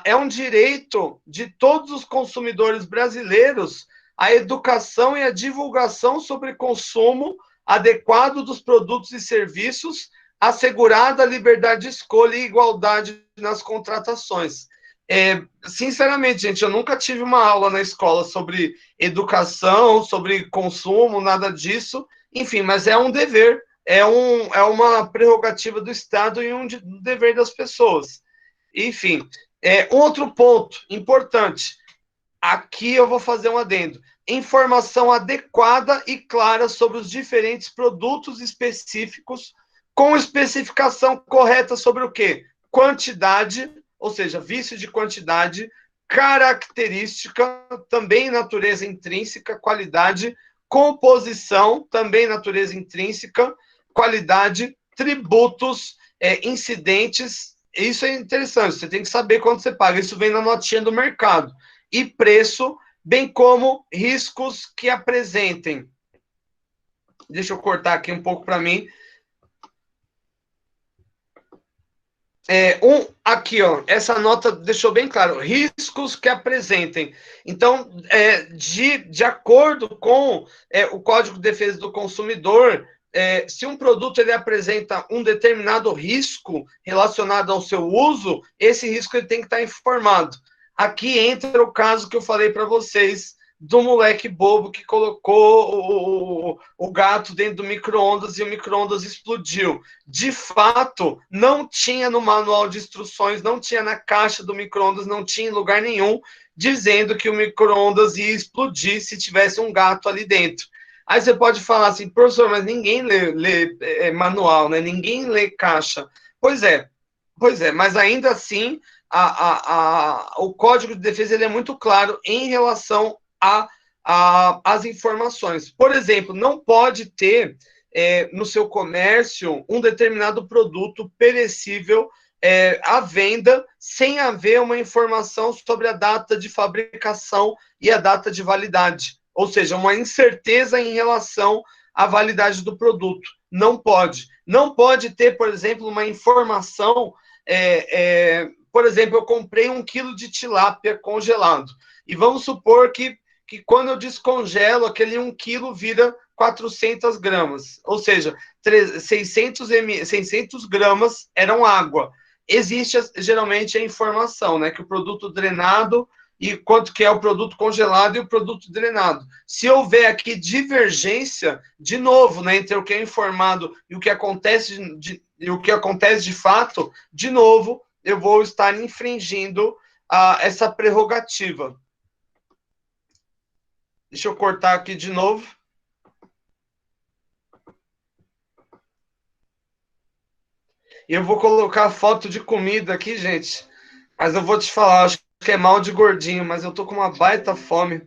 É um direito de todos os consumidores brasileiros a educação e a divulgação sobre consumo adequado dos produtos e serviços, assegurada a liberdade de escolha e igualdade nas contratações. Sinceramente, gente, eu nunca tive uma aula na escola sobre educação, sobre consumo, nada disso. Enfim, mas é um dever, é uma prerrogativa do Estado e um dever das pessoas. Enfim, outro ponto importante. Aqui eu vou fazer um adendo. Informação adequada e clara sobre os diferentes produtos específicos, com especificação correta sobre o quê? Quantidade, ou seja, vício de quantidade, característica, também natureza intrínseca, qualidade, composição, também natureza intrínseca, qualidade, tributos, incidentes. Isso é interessante, você tem que saber quanto você paga. Isso vem na notinha do mercado. E preço, bem como riscos que apresentem. Deixa eu cortar aqui um pouco para mim. Aqui, ó, essa nota deixou bem claro, riscos que apresentem. Então, de acordo com o Código de Defesa do Consumidor, se um produto ele apresenta um determinado risco relacionado ao seu uso, esse risco ele tem que estar informado. Aqui entra o caso que eu falei para vocês, do moleque bobo que colocou o gato dentro do micro-ondas e o micro-ondas explodiu. De fato, não tinha no manual de instruções, não tinha na caixa do micro-ondas, não tinha em lugar nenhum, dizendo que o micro-ondas ia explodir se tivesse um gato ali dentro. Aí você pode falar assim, professor, mas ninguém lê manual, né? Ninguém lê caixa. Pois é, mas ainda assim, o Código de Defesa ele é muito claro em relação as informações. Por exemplo, não pode ter no seu comércio um determinado produto perecível à venda sem haver uma informação sobre a data de fabricação e a data de validade. Ou seja, uma incerteza em relação à validade do produto. Não pode. Não pode ter, por exemplo, uma informação. Por exemplo, eu comprei 1 quilo de tilápia congelado. E vamos supor que quando eu descongelo, aquele 1 quilo vira 400 gramas. Ou seja, 600 gramas eram água. Existe geralmente a informação, né? Que o produto drenado e quanto que é o produto congelado e o produto drenado. Se houver aqui divergência, de novo, né, entre o que é informado e o que acontece de fato, de novo, eu vou estar infringindo essa prerrogativa. Deixa eu cortar aqui de novo. E eu vou colocar foto de comida aqui, gente. Mas eu vou te falar, acho que é mal de gordinho, mas eu tô com uma baita fome.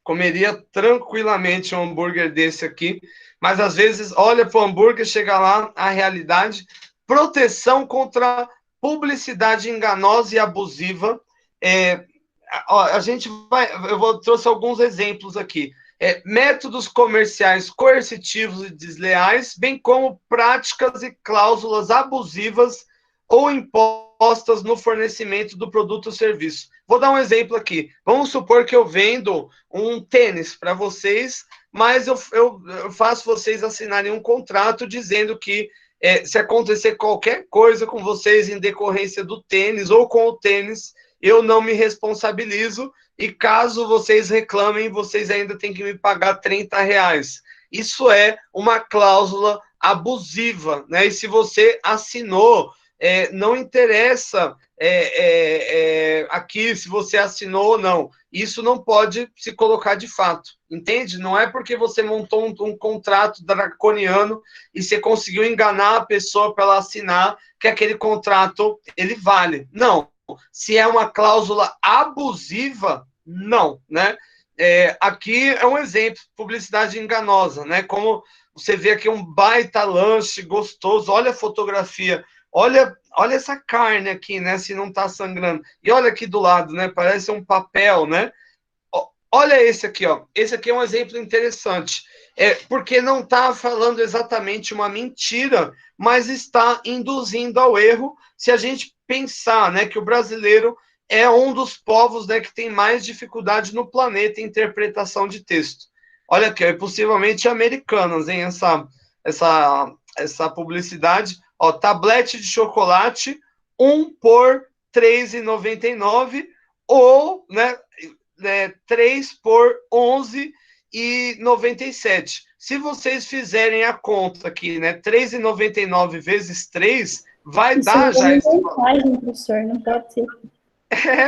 Comeria tranquilamente um hambúrguer desse aqui. Mas às vezes, olha pro hambúrguer, chega lá, a realidade. Proteção contra publicidade enganosa e abusiva. Trouxe alguns exemplos aqui. Métodos comerciais coercitivos e desleais, bem como práticas e cláusulas abusivas ou impostas no fornecimento do produto ou serviço. Vou dar um exemplo aqui. Vamos supor que eu vendo um tênis para vocês, mas eu faço vocês assinarem um contrato dizendo que se acontecer qualquer coisa com vocês em decorrência do tênis ou com o tênis, eu não me responsabilizo e caso vocês reclamem, vocês ainda têm que me pagar R$30. Isso é uma cláusula abusiva, né? E se você assinou, não interessa aqui se você assinou ou não. Isso não pode se colocar de fato, entende? Não é porque você montou um contrato draconiano e você conseguiu enganar a pessoa para ela assinar que aquele contrato ele vale. Não. Se é uma cláusula abusiva, não, né? Aqui é um exemplo, publicidade enganosa, né? Como você vê aqui um baita lanche gostoso, olha a fotografia, olha essa carne aqui, né? Se não tá sangrando. E olha aqui do lado, né? Parece um papel, né? Olha esse aqui, ó. Esse aqui é um exemplo interessante. Porque não está falando exatamente uma mentira, mas está induzindo ao erro se a gente pensar, né, que o brasileiro é um dos povos, né, que tem mais dificuldade no planeta em interpretação de texto. Olha aqui, possivelmente americanas, hein, essa publicidade. Ó, tablete de chocolate, 1 por R$3,99 ou, né, 3 por R$11,97. Se vocês fizerem a conta aqui, né, R$3,99 vezes 3, vai dar já esse valor. Professor, não pode ser.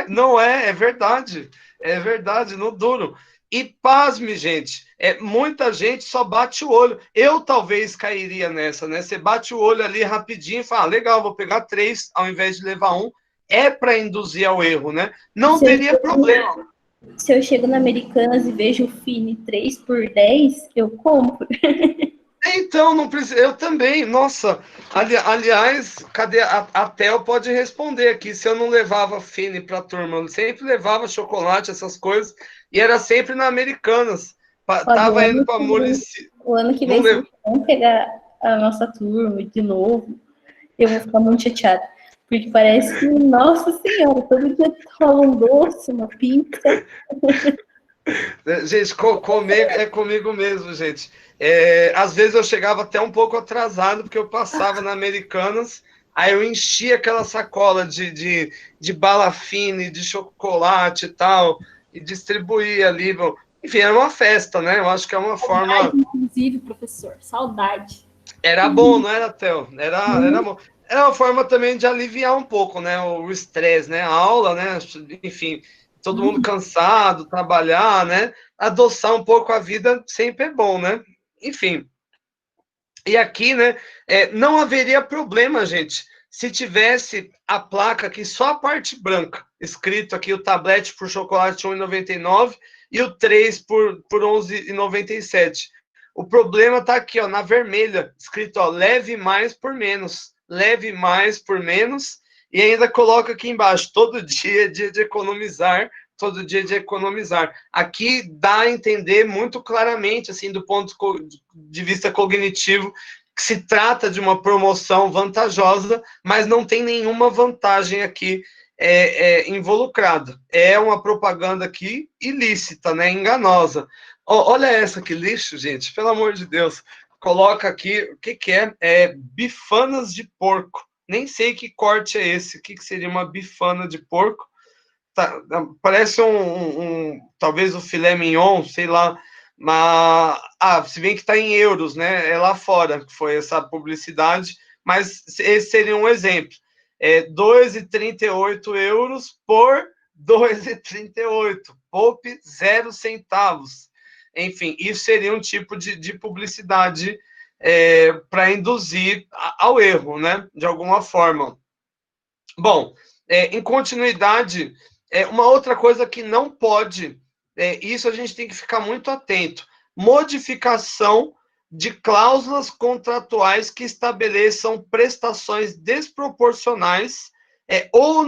Não é verdade. É verdade, no duro. E pasme, gente, muita gente só bate o olho. Eu talvez cairia nessa, né? Você bate o olho ali rapidinho e fala, legal, vou pegar 3 ao invés de levar 1. É para induzir ao erro, né? Não teria problema. Se eu chego na Americanas e vejo o Fini 3 por 10, eu compro. Então, não precisa. Eu também, nossa. Aliás, cadê a Theo pode responder aqui. Se eu não levava Fini para a turma, eu sempre levava chocolate, essas coisas, e era sempre na Americanas. Tava indo para Murici. O ano que vem, vamos pegar a nossa turma de novo. Eu vou ficar muito chateada. Porque parece que, nossa senhora, todo dia rola um doce, uma pizza. Gente, comer é comigo mesmo, gente. Às vezes eu chegava até um pouco atrasado, porque eu passava na Americanas, aí eu enchia aquela sacola de bala fine, de chocolate e tal, e distribuía ali. Enfim, era uma festa, né? Eu acho que é uma Saudade, forma. inclusive, professor. Saudade. Era bom, não era, Theo? Era bom. Era uma forma também de aliviar um pouco, né? O estresse, né? A aula, né? Enfim, todo mundo cansado, trabalhar, né? Adoçar um pouco a vida sempre é bom, né? Enfim. E aqui, né? Não haveria problema, gente, se tivesse a placa aqui, só a parte branca, escrito aqui o tablete por chocolate 1,99 e o 3 por 11,97. O problema está aqui, ó, na vermelha, escrito, ó, leve mais por menos. Leve mais por menos. E ainda coloca aqui embaixo, todo dia é dia de economizar, todo dia de economizar. Aqui dá a entender muito claramente, assim, do ponto de vista cognitivo, que se trata de uma promoção vantajosa, mas não tem nenhuma vantagem aqui involucrada. É uma propaganda aqui ilícita, né, enganosa. Olha essa que lixo, gente, pelo amor de Deus. Coloca aqui, o que é? Bifanas de porco. Nem sei que corte é esse. O que seria uma bifana de porco? Tá, parece talvez o filé mignon, sei lá. Mas, se bem que está em euros, né? É lá fora que foi essa publicidade. Mas esse seria um exemplo. 2,38 euros por 2,38. Poupe 0 centavos. Enfim, isso seria um tipo de publicidade para induzir ao erro, né? De alguma forma. Bom, em continuidade, uma outra coisa que não pode, isso a gente tem que ficar muito atento, modificação de cláusulas contratuais que estabeleçam prestações desproporcionais ou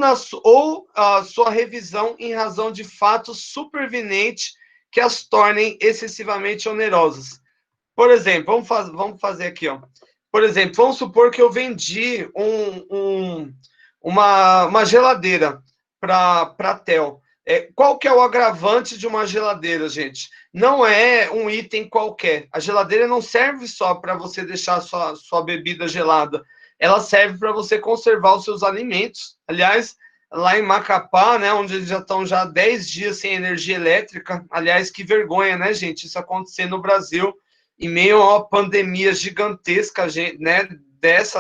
a sua revisão em razão de fatos supervenientes que as tornem excessivamente onerosas. Por exemplo, vamos fazer aqui, ó. Por exemplo, vamos supor que eu vendi uma geladeira para a Tel. Qual que é o agravante de uma geladeira, gente? Não é um item qualquer. A geladeira não serve só para você deixar sua bebida gelada. Ela serve para você conservar os seus alimentos. Aliás, lá em Macapá, né, onde eles já estão 10 dias sem energia elétrica. Aliás, que vergonha, né, gente? Isso acontecer no Brasil, em meio a uma pandemia gigantesca, né,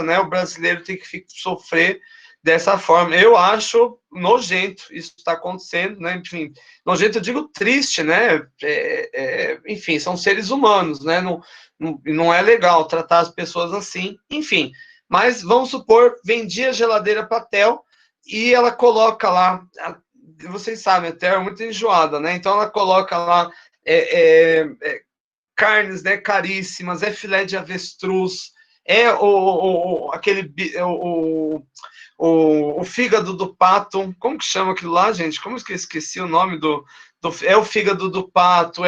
né, o brasileiro tem que sofrer dessa forma. Eu acho nojento isso está acontecendo, né? Enfim, nojento, eu digo triste, né? Enfim, são seres humanos, né? Não é legal tratar as pessoas assim. Enfim, mas vamos supor, vendi a geladeira para a Tel e ela coloca lá, vocês sabem, a Tel é muito enjoada, né? Então ela coloca lá carnes, né, caríssimas, filé de avestruz, o fígado do pato. Como que chama aquilo lá, gente? Como que eu esqueci o nome é o fígado do pato,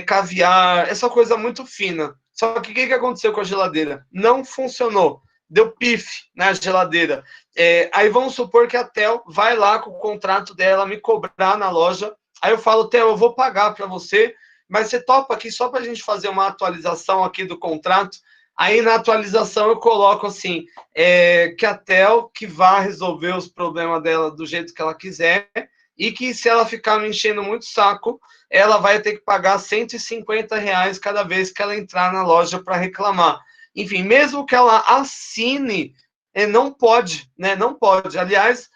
caviar, essa coisa muito fina. Só que o que aconteceu com a geladeira? Não funcionou. Deu pife na geladeira. Aí vamos supor que a Tel vai lá com o contrato dela me cobrar na loja. Aí eu falo, Tel, eu vou pagar para você, mas você topa aqui só para a gente fazer uma atualização aqui do contrato. Aí na atualização eu coloco assim, que a Tel que vai resolver os problemas dela do jeito que ela quiser, e que se ela ficar me enchendo muito o saco, ela vai ter que pagar R$ 150 cada vez que ela entrar na loja para reclamar. Enfim, mesmo que ela assine, não pode, né? Não pode. Aliás,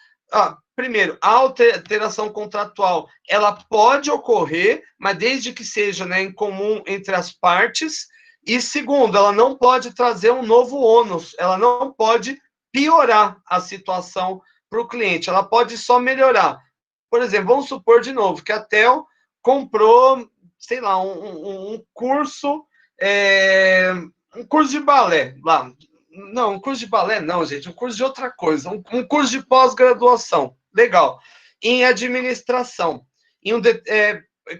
primeiro, a alteração contratual, ela pode ocorrer, mas desde que seja, né, em comum entre as partes. E segundo, ela não pode trazer um novo ônus, ela não pode piorar a situação para o cliente, ela pode só melhorar. Por exemplo, vamos supor de novo que a Tel comprou, sei lá, um curso, um curso de balé lá. Não, um curso de balé não, gente, um curso de outra coisa, um curso de pós-graduação, legal, em administração,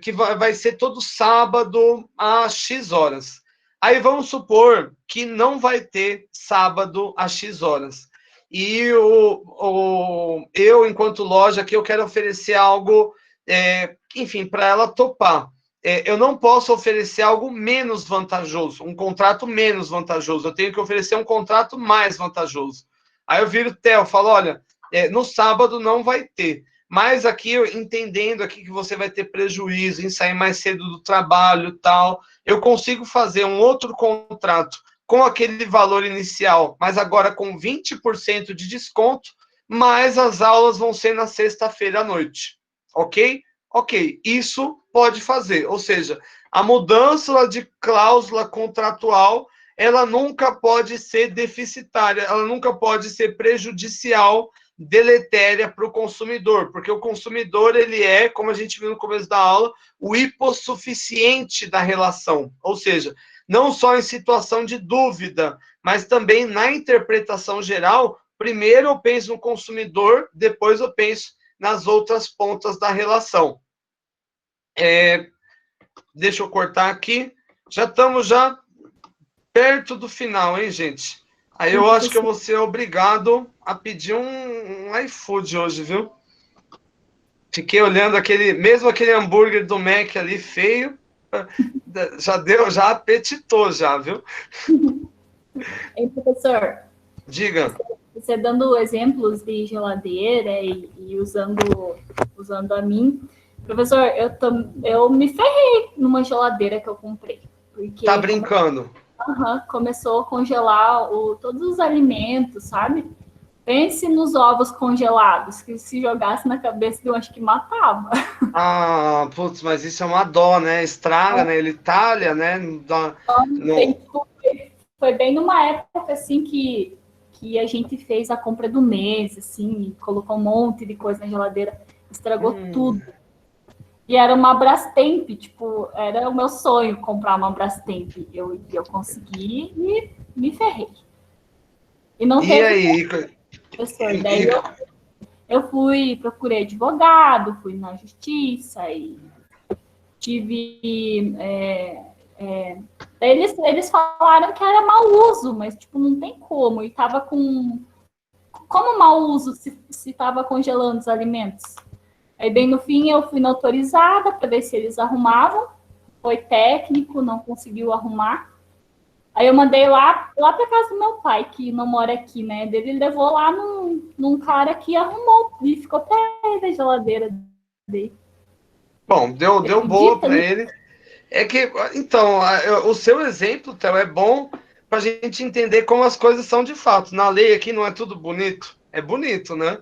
que vai ser todo sábado às X horas. Aí vamos supor que não vai ter sábado às X horas. e eu, enquanto loja, aqui eu quero oferecer algo, enfim, para ela topar. Eu não posso oferecer algo menos vantajoso, um contrato menos vantajoso, eu tenho que oferecer um contrato mais vantajoso. Aí eu viro o Theo, falo, olha, no sábado não vai ter, mas aqui, entendendo aqui que você vai ter prejuízo em sair mais cedo do trabalho e tal, eu consigo fazer um outro contrato com aquele valor inicial, mas agora com 20% de desconto, mas as aulas vão ser na sexta-feira à noite, ok? Ok, isso pode fazer, ou seja, a mudança de cláusula contratual, ela nunca pode ser deficitária, ela nunca pode ser prejudicial, deletéria para o consumidor, porque o consumidor, ele é, como a gente viu no começo da aula, o hipossuficiente da relação, ou seja, não só em situação de dúvida, mas também na interpretação geral, primeiro eu penso no consumidor, depois eu penso nas outras pontas da relação. Deixa eu cortar aqui. Já estamos perto do final, hein, gente? Aí eu acho que eu vou ser obrigado a pedir um iFood hoje, viu? Fiquei olhando mesmo aquele hambúrguer do Mac ali feio, já apetitou já, viu? Ei, professor. Diga. Você dando exemplos de geladeira e usando a mim, professor, eu me ferrei numa geladeira que eu comprei. Porque tá brincando? Começou a congelar todos os alimentos, sabe? Pense nos ovos congelados, que se jogasse na cabeça, eu acho que matava. Ah, putz, mas isso é uma dó, né? Estraga, né? Ele talha, né? Foi bem numa época, assim, que a gente fez a compra do mês, assim, colocou um monte de coisa na geladeira, estragou tudo. E era uma Brastemp, tipo, era o meu sonho comprar uma Brastemp. Eu consegui e me ferrei. E não teve... aí? Professor, daí eu procurei advogado, fui na justiça e tive... Eles falaram que era mau uso, mas, tipo, não tem como. E tava com... Como mau uso se tava congelando os alimentos? Aí, bem no fim, eu fui na autorizada para ver se eles arrumavam. Foi técnico, não conseguiu arrumar. Aí eu mandei lá para casa do meu pai, que não mora aqui, né? Ele levou lá num cara que arrumou e ficou perto da geladeira dele. Bom, deu boa para ele. É que, então, o seu exemplo, Theo, é bom para a gente entender como as coisas são de fato. Na lei aqui não é tudo bonito. É bonito, né?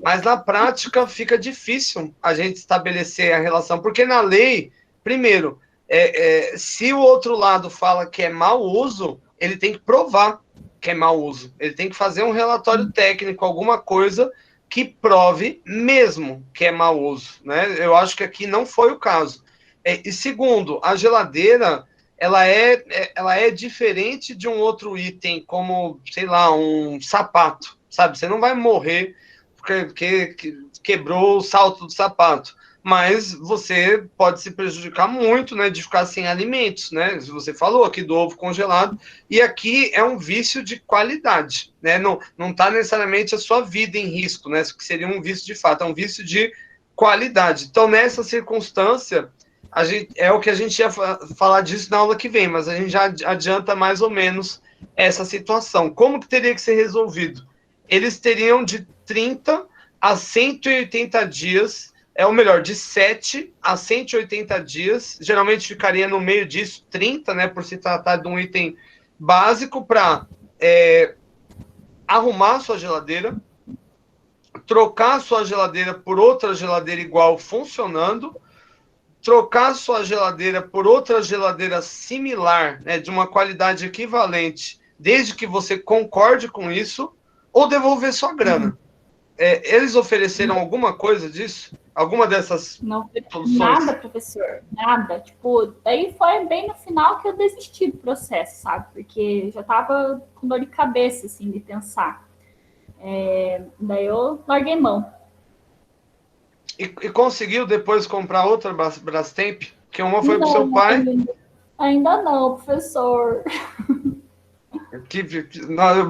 Mas na prática fica difícil a gente estabelecer a relação. Porque na lei, primeiro, se o outro lado fala que é mau uso, ele tem que provar que é mau uso. Ele tem que fazer um relatório técnico, alguma coisa que prove mesmo que é mau uso, né? Eu acho que aqui não foi o caso. E segundo, a geladeira, ela é diferente de um outro item, como, sei lá, um sapato, sabe? Você não vai morrer porque quebrou o salto do sapato, mas você pode se prejudicar muito, né, de ficar sem alimentos, né? Você falou aqui do ovo congelado, e aqui é um vício de qualidade, né? Não está necessariamente a sua vida em risco, né? Que seria um vício de fato, é um vício de qualidade. Então, nessa circunstância, é o que a gente ia falar disso na aula que vem, mas a gente já adianta mais ou menos essa situação. Como que teria que ser resolvido? Eles teriam de 30 a 180 dias, ou melhor, de 7 a 180 dias, geralmente ficaria no meio disso, 30, né, por se tratar de um item básico, para arrumar sua geladeira, trocar sua geladeira por outra geladeira igual funcionando, trocar sua geladeira por outra geladeira similar, né, de uma qualidade equivalente, desde que você concorde com isso, ou devolver sua grana. Eles ofereceram alguma coisa disso? Alguma dessas soluções? Nada, professor, nada. Tipo, daí foi bem no final que eu desisti do processo, sabe? Porque já tava com dor de cabeça, assim, de pensar. Daí eu larguei mão. E conseguiu depois comprar outra Brastemp? Que uma foi para o seu pai? Ainda não, professor. Não,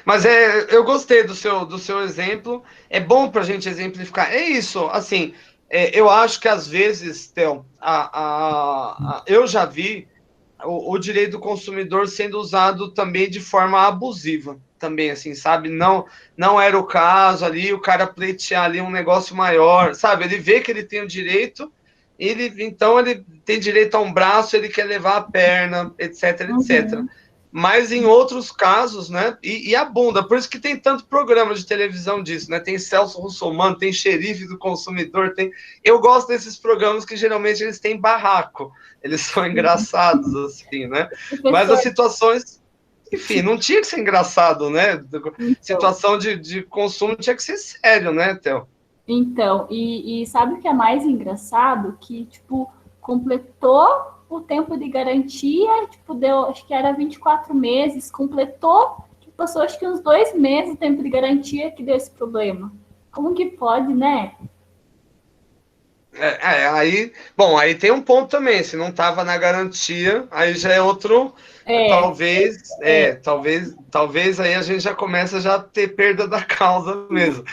mas eu gostei do seu exemplo. É bom para a gente exemplificar. É isso, assim, eu acho que às vezes, Theo, eu já vi o direito do consumidor sendo usado também de forma abusiva, também, assim, sabe? Não era o caso ali, o cara pleitear ali um negócio maior, sabe? Ele vê que ele tem o direito, então ele tem direito a um braço, ele quer levar a perna, etc, etc. Uhum. Mas em outros casos, né? E abunda, por isso que tem tanto programa de televisão disso, né? Tem Celso Russomano, tem Xerife do Consumidor, tem. Eu gosto desses programas que geralmente eles têm barraco, eles são engraçados, assim, né? Mas Professor, as situações, enfim, não tinha que ser engraçado, né? então, Situação de consumo tinha que ser sério, né, Theo? e sabe o que é mais engraçado? Que, tipo, completou o tempo de garantia, tipo, deu, acho que era 24 meses, completou, tipo, passou acho que uns 2 meses o tempo de garantia que deu esse problema. Como que pode, né? Aí, bom, aí tem um ponto também, se não estava na garantia, aí já é outro, É, talvez, é. talvez aí a gente já começa já a ter perda da causa mesmo.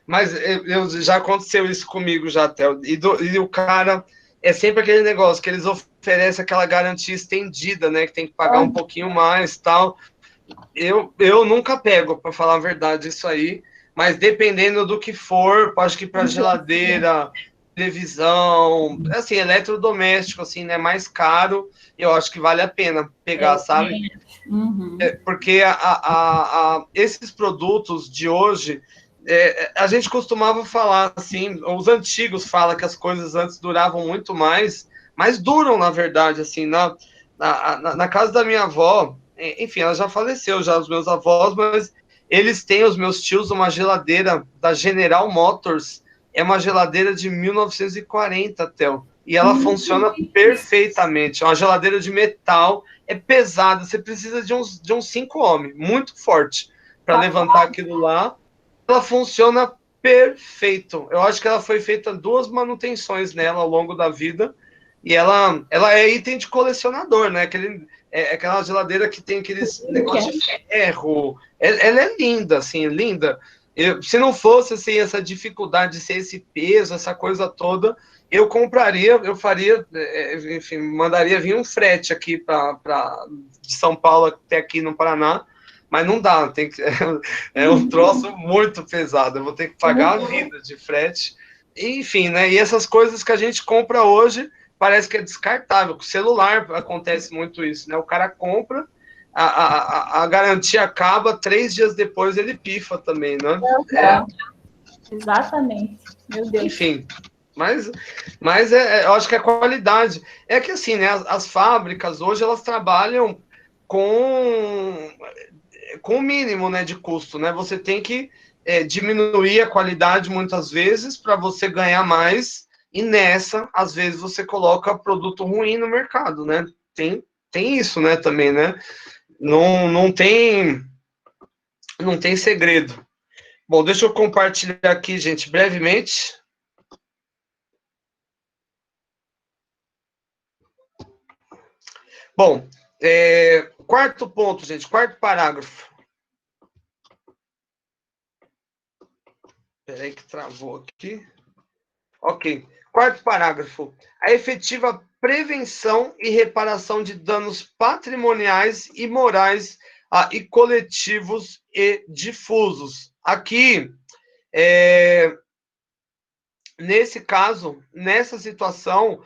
Mas já aconteceu isso comigo já, até, e o cara, é sempre aquele negócio que eles oferecem aquela garantia estendida, né, que tem que pagar um pouquinho mais, tal. Eu nunca pego, para falar a verdade, isso aí, mas dependendo do que for, acho que para geladeira, televisão, assim, eletrodoméstico, assim, né, mais caro, eu acho que vale a pena pegar, Eu sabe? também acho. Uhum. Porque esses produtos de hoje, a gente costumava falar assim, os antigos falam que as coisas antes duravam muito mais, mas duram, na verdade, assim, na casa da minha avó, enfim, ela já faleceu, já os meus avós, mas eles têm, os meus tios, uma geladeira da General Motors, é uma geladeira de 1940, Theo, e ela funciona perfeitamente, é uma geladeira de metal, é pesada, você precisa de uns 5 homens, muito forte, para levantar aquilo lá. Ela funciona perfeito. Eu acho que ela foi feita 2 manutenções nela ao longo da vida. E ela é item de colecionador, né? Aquela geladeira que tem aqueles negócios de ferro. Ela é linda, assim, linda. Se não fosse assim, essa dificuldade de ser esse peso, essa coisa toda, eu compraria, eu faria, enfim, mandaria vir um frete aqui de São Paulo até aqui no Paraná, mas não dá, tem que, é um troço muito pesado, eu vou ter que pagar a vida de frete, enfim, né? E essas coisas que a gente compra hoje parece que é descartável. Com o celular acontece muito isso, né? O cara compra, a garantia acaba, 3 dias depois ele pifa também, né? Exatamente. Meu Deus. Enfim, mas, eu acho que a qualidade é que assim, né? As fábricas hoje elas trabalham com o mínimo, né, de custo, né? Você tem que diminuir a qualidade muitas vezes para você ganhar mais, e nessa, às vezes, você coloca produto ruim no mercado, né? Tem isso, né, também, né? Não tem segredo. Bom, deixa eu compartilhar aqui, gente, brevemente. Bom, quarto ponto, gente, quarto parágrafo. Peraí que travou aqui. Ok. Quarto parágrafo. A efetiva prevenção e reparação de danos patrimoniais e morais e coletivos e difusos. Aqui, nesse caso, nessa situação,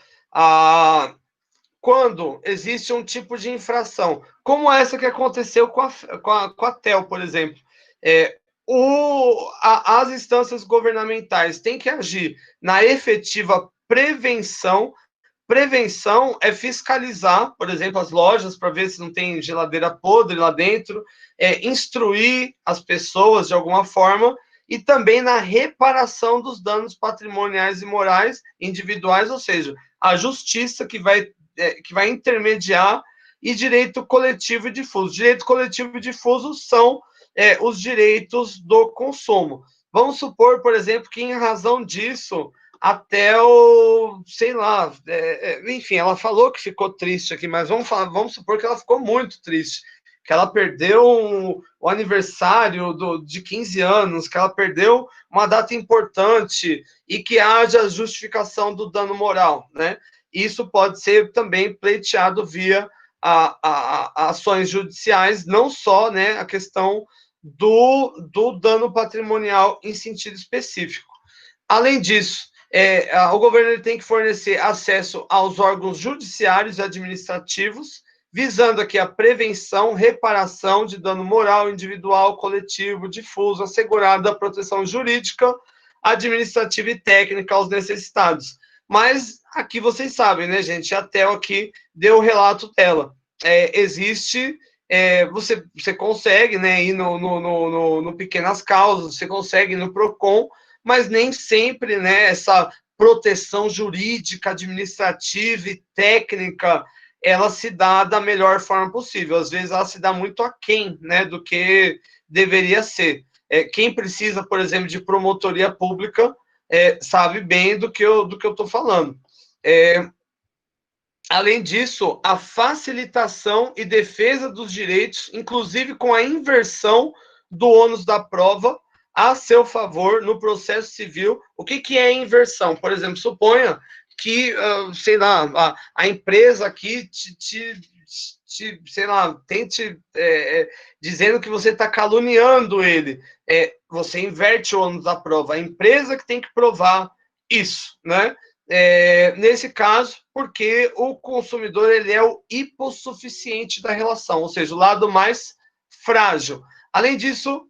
quando existe um tipo de infração, como essa que aconteceu com a TEL, por exemplo, as instâncias governamentais têm que agir na efetiva prevenção. Prevenção é fiscalizar, por exemplo, as lojas para ver se não tem geladeira podre lá dentro, instruir as pessoas de alguma forma, e também na reparação dos danos patrimoniais e morais individuais, ou seja, a justiça que vai intermediar, e direito coletivo e difuso. Direito coletivo e difuso são os direitos do consumo. Vamos supor, por exemplo, que em razão disso até o, sei lá, enfim, ela falou que ficou triste aqui, mas vamos supor que ela ficou muito triste, que ela perdeu o aniversário de 15 anos, que ela perdeu uma data importante e que haja justificação do dano moral, né? Isso pode ser também pleiteado via a ações judiciais, não só, né, a questão do dano patrimonial em sentido específico. Além disso, o governo ele tem que fornecer acesso aos órgãos judiciários e administrativos, visando aqui a prevenção, reparação de dano moral, individual, coletivo, difuso, assegurada a proteção jurídica, administrativa e técnica aos necessitados. Mas aqui vocês sabem, né, gente? A Theo aqui deu o relato dela. Existe, você consegue, né, ir no Pequenas Causas, você consegue ir no PROCON, mas nem sempre, né, essa proteção jurídica, administrativa e técnica, ela se dá da melhor forma possível. Às vezes ela se dá muito aquém, né, do que deveria ser. Quem precisa, por exemplo, de promotoria pública, sabe bem do que eu estou falando. Além disso, a facilitação e defesa dos direitos, inclusive com a inversão do ônus da prova a seu favor no processo civil. O que é inversão? Por exemplo, suponha que, sei lá, a empresa aqui sei lá, tente dizendo que você está caluniando ele. Você inverte o ônus da prova. A empresa que tem que provar isso, né? Nesse caso, porque o consumidor ele é o hipossuficiente da relação, ou seja, o lado mais frágil. Além disso,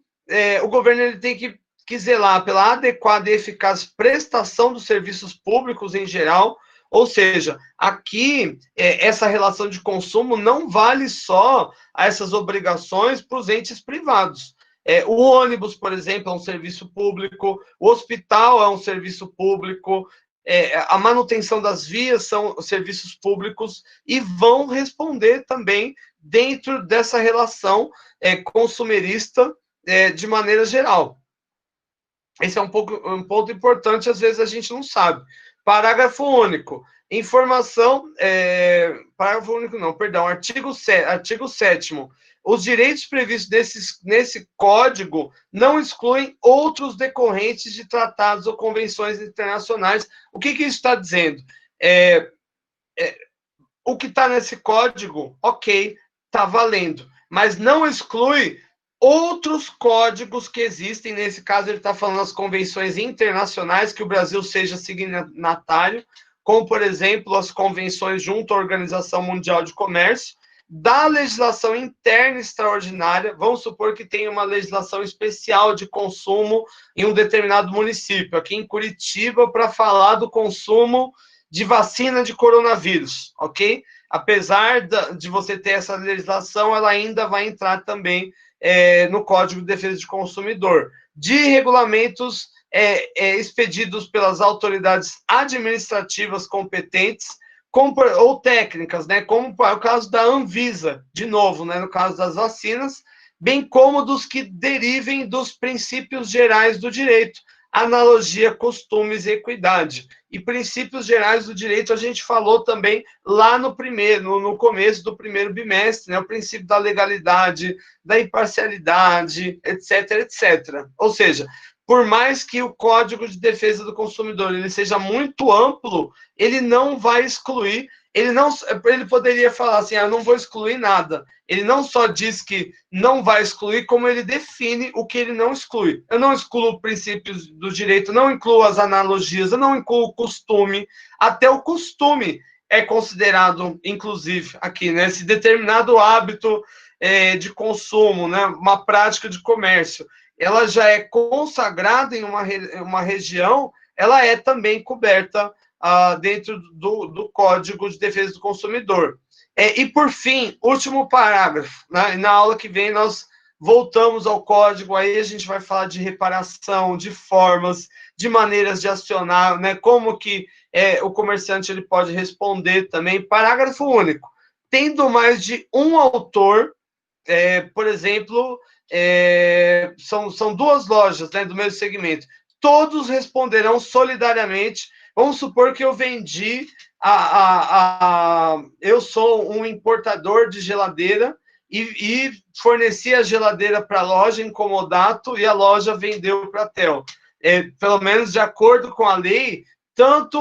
o governo ele tem que zelar pela adequada e eficaz prestação dos serviços públicos em geral, ou seja, aqui essa relação de consumo não vale só a essas obrigações para os entes privados. O ônibus, por exemplo, é um serviço público, o hospital é um serviço público, a manutenção das vias são serviços públicos e vão responder também dentro dessa relação consumerista de maneira geral. Esse é um ponto importante, às vezes a gente não sabe. Parágrafo único. Informação... parágrafo único não, perdão. Artigo 7º. Os direitos previstos nesse código não excluem outros decorrentes de tratados ou convenções internacionais. O que isso está dizendo? O que está nesse código, ok, está valendo, mas não exclui outros códigos que existem. Nesse caso, ele está falando das convenções internacionais, que o Brasil seja signatário, como, por exemplo, as convenções junto à Organização Mundial de Comércio, da legislação interna extraordinária. Vamos supor que tem uma legislação especial de consumo em um determinado município, aqui em Curitiba, para falar do consumo de vacina de coronavírus, ok? Apesar de você ter essa legislação, ela ainda vai entrar também no Código de Defesa do Consumidor. De regulamentos expedidos pelas autoridades administrativas competentes, ou técnicas, né, como é o caso da Anvisa, de novo, né, no caso das vacinas, bem como dos que derivem dos princípios gerais do direito, analogia, costumes e equidade. E princípios gerais do direito a gente falou também lá no começo do primeiro bimestre, né, o princípio da legalidade, da imparcialidade, etc, etc. Ou seja, por mais que o Código de Defesa do Consumidor ele seja muito amplo, ele não vai excluir, ele poderia falar assim, não vou excluir nada. Ele não só diz que não vai excluir, como ele define o que ele não exclui. Eu não excluo princípios do direito, não incluo as analogias, eu não incluo o costume. Até o costume é considerado, inclusive, aqui, né? Esse determinado hábito de consumo, né? Uma prática de comércio, ela já é consagrada em uma região, ela é também coberta dentro do Código de Defesa do Consumidor. E, por fim, último parágrafo, né? Na aula que vem nós voltamos ao código, aí a gente vai falar de reparação, de formas, de maneiras de acionar, né? Como que o comerciante ele pode responder também. Parágrafo único. Tendo mais de um autor, por exemplo, são duas lojas, né, do mesmo segmento, todos responderão solidariamente Vamos supor que eu vendi, eu sou um importador de geladeira e forneci a geladeira para a loja em comodato e a loja vendeu para a Tel. Pelo menos de acordo com a lei, tanto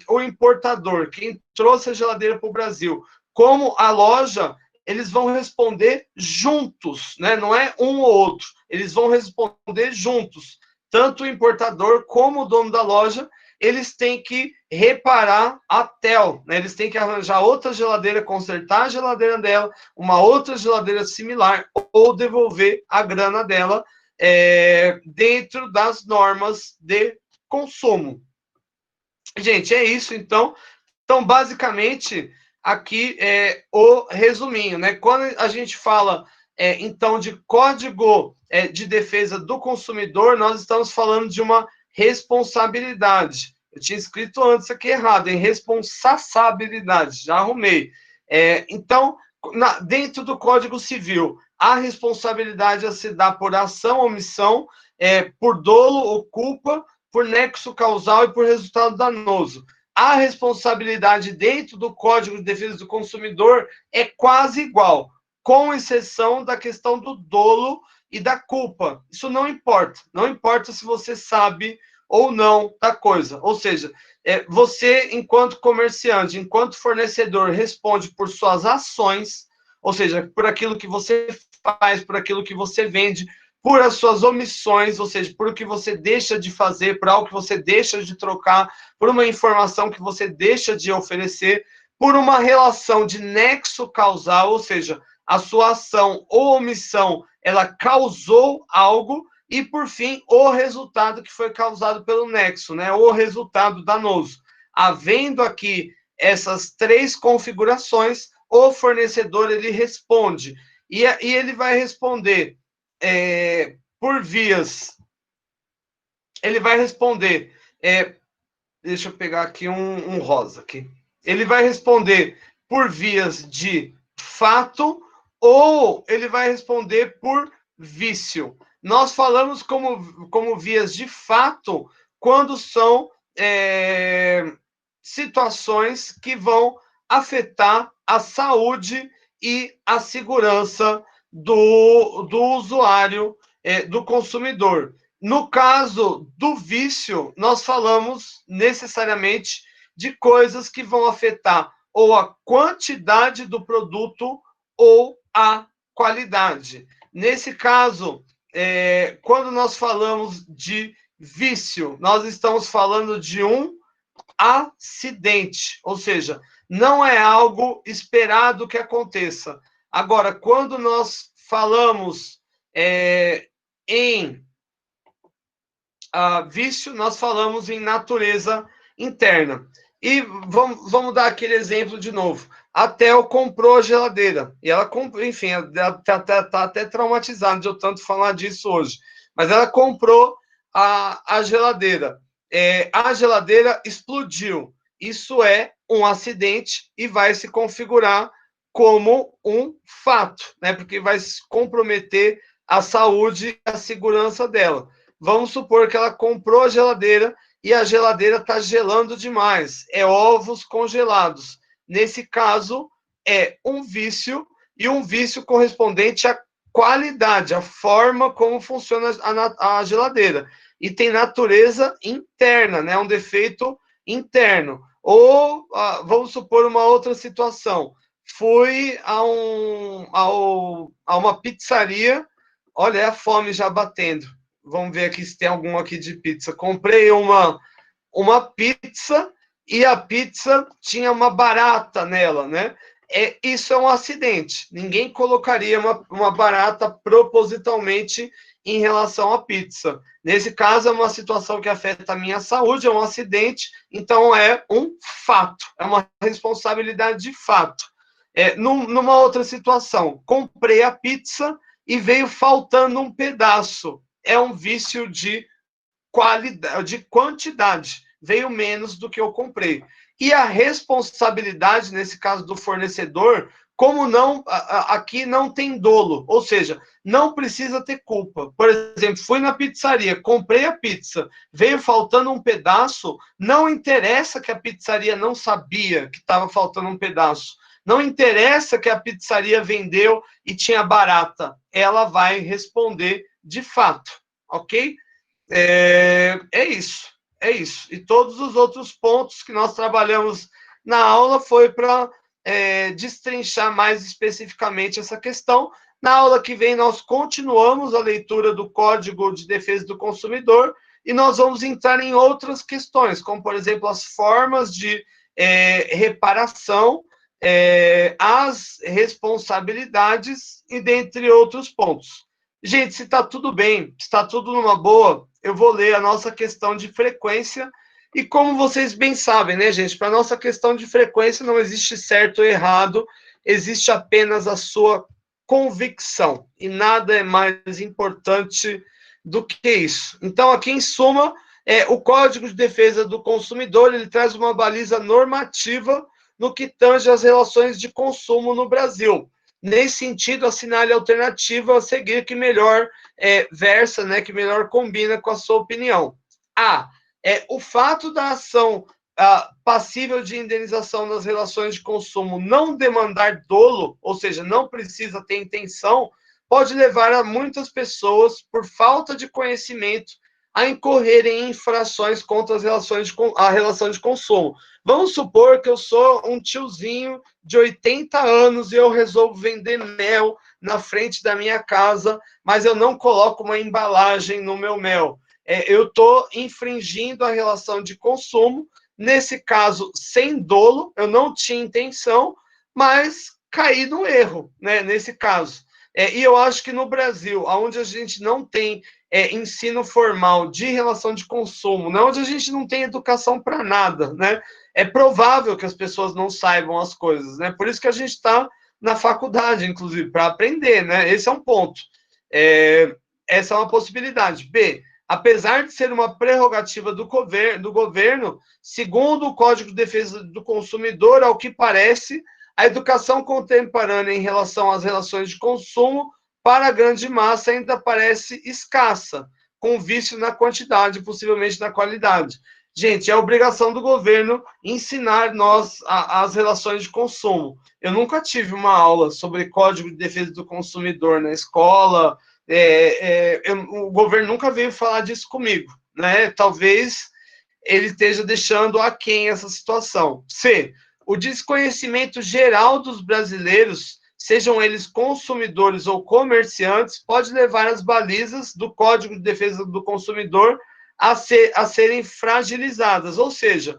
o importador, quem trouxe a geladeira para o Brasil, como a loja, eles vão responder juntos, né? Não é um ou outro, eles vão responder juntos. Tanto o importador como o dono da loja, eles têm que reparar a Tel, né? Eles têm que arranjar outra geladeira, consertar a geladeira dela, uma outra geladeira similar, ou devolver a grana dela dentro das normas de consumo. Gente, é isso, então. Então, basicamente, aqui é o resuminho, né? Quando a gente fala, então, de Código de Defesa do Consumidor, nós estamos falando de uma responsabilidade. Eu tinha escrito antes aqui errado, em responsabilidade, já arrumei. Então, dentro do Código Civil, a responsabilidade a se dar por ação ou omissão, por dolo ou culpa, por nexo causal e por resultado danoso. A responsabilidade dentro do Código de Defesa do Consumidor é quase igual, com exceção da questão do dolo e da culpa. Isso não importa. Não importa se você sabe ou não da coisa. Ou seja, você, enquanto comerciante, enquanto fornecedor, responde por suas ações, ou seja, por aquilo que você faz, por aquilo que você vende, por as suas omissões, ou seja, por o que você deixa de fazer, por algo que você deixa de trocar, por uma informação que você deixa de oferecer, por uma relação de nexo causal, ou seja, a sua ação ou omissão, ela causou algo, e, por fim, o resultado que foi causado pelo nexo, né? O resultado danoso. Havendo aqui essas três configurações, o fornecedor, ele responde. E ele vai responder por vias. Ele vai responder. Deixa eu pegar aqui um rosa aqui. Ele vai responder por vias de fato ou ele vai responder por vício. Nós falamos como vias de fato quando são situações que vão afetar a saúde e a segurança do usuário, do consumidor. No caso do vício, nós falamos necessariamente de coisas que vão afetar ou a quantidade do produto ou a qualidade. Nesse caso, quando nós falamos de vício, nós estamos falando de um acidente, ou seja, não é algo esperado que aconteça. Agora, quando nós falamos em vício, nós falamos em natureza interna. E vamos dar aquele exemplo de novo. A Tel comprou a geladeira. E ela comprou, enfim, ela está até traumatizada de eu tanto falar disso hoje. Mas ela comprou a geladeira. A geladeira explodiu. Isso é um acidente e vai se configurar como um fato, né? Porque vai se comprometer a saúde e a segurança dela. Vamos supor que ela comprou a geladeira e a geladeira está gelando demais. É ovos congelados. Nesse caso, é um vício, e um vício correspondente à qualidade, à forma como funciona a geladeira. E tem natureza interna, né? Um defeito interno. Ou, vamos supor uma outra situação. Fui a uma pizzaria, olha a fome já batendo. Vamos ver aqui se tem algum aqui de pizza. Comprei uma pizza e a pizza tinha uma barata nela, né? Isso é um acidente. Ninguém colocaria uma barata propositalmente em relação à pizza. Nesse caso, é uma situação que afeta a minha saúde, é um acidente, então é um fato, é uma responsabilidade de fato. Numa outra situação, comprei a pizza e veio faltando um pedaço. É um vício de qualidade, de quantidade. Veio menos do que eu comprei. E a responsabilidade, nesse caso do fornecedor, como não, aqui não tem dolo, ou seja, não precisa ter culpa. Por exemplo, fui na pizzaria, comprei a pizza, veio faltando um pedaço, não interessa que a pizzaria não sabia que estava faltando um pedaço, não interessa que a pizzaria vendeu e tinha barata, ela vai responder de fato, ok? É isso, é isso. E todos os outros pontos que nós trabalhamos na aula foi para destrinchar mais especificamente essa questão. Na aula que vem, nós continuamos a leitura do Código de Defesa do Consumidor e nós vamos entrar em outras questões, como, por exemplo, as formas de reparação, as responsabilidades e dentre outros pontos. Gente, se está tudo bem, se está tudo numa boa, eu vou ler a nossa questão de frequência. E como vocês bem sabem, né, gente? Para a nossa questão de frequência não existe certo ou errado, existe apenas a sua convicção. E nada é mais importante do que isso. Então, aqui em suma, o Código de Defesa do Consumidor ele traz uma baliza normativa no que tange às relações de consumo no Brasil. Nesse sentido, assinale a alternativa a seguir que melhor versa, né, que melhor combina com a sua opinião. A. O fato da ação passível de indenização nas relações de consumo não demandar dolo, ou seja, não precisa ter intenção, pode levar a muitas pessoas, por falta de conhecimento, a incorrerem em infrações contra a relação de consumo. Vamos supor que eu sou um tiozinho de 80 anos e eu resolvo vender mel na frente da minha casa, mas eu não coloco uma embalagem no meu mel. Eu estou infringindo a relação de consumo, nesse caso, sem dolo, eu não tinha intenção, mas caí no erro, né, nesse caso. E eu acho que no Brasil, onde a gente não tem ensino formal de relação de consumo, né, onde a gente não tem educação para nada, né, é provável que as pessoas não saibam as coisas, né, por isso que a gente está na faculdade, inclusive, para aprender, né, esse é um ponto. Essa é uma possibilidade. B, apesar de ser uma prerrogativa do governo, segundo o Código de Defesa do Consumidor, ao que parece, a educação contemporânea em relação às relações de consumo para a grande massa ainda parece escassa, com vício na quantidade, possivelmente na qualidade. Gente, é obrigação do governo ensinar nós as relações de consumo. Eu nunca tive uma aula sobre Código de Defesa do Consumidor na escola, o governo nunca veio falar disso comigo, né? Talvez ele esteja deixando aquém essa situação. C, o desconhecimento geral dos brasileiros, sejam eles consumidores ou comerciantes, pode levar as balizas do Código de Defesa do Consumidor a serem fragilizadas, ou seja,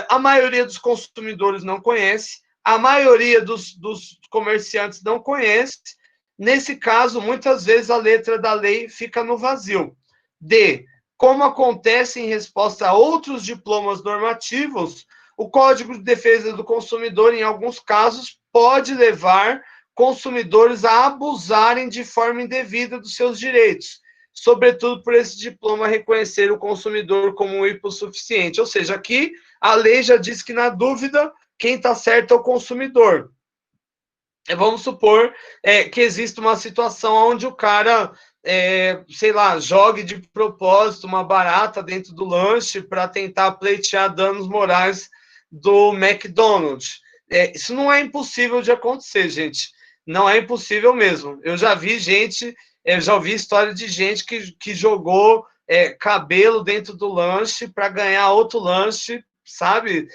a maioria dos consumidores não conhece, a maioria dos comerciantes não conhece. Nesse caso, muitas vezes a letra da lei fica no vazio. D, como acontece em resposta a outros diplomas normativos, o Código de Defesa do Consumidor, em alguns casos, pode levar consumidores a abusarem de forma indevida dos seus direitos, sobretudo por esse diploma reconhecer o consumidor como um hipossuficiente. Ou seja, aqui a lei já diz que, na dúvida, quem está certo é o consumidor. Vamos supor que existe uma situação onde o cara, sei lá, jogue de propósito uma barata dentro do lanche para tentar pleitear danos morais do McDonald's. Isso não é impossível de acontecer, gente. Não é impossível mesmo. Eu já vi gente, já ouvi história de gente que jogou cabelo dentro do lanche para ganhar outro lanche, sabe?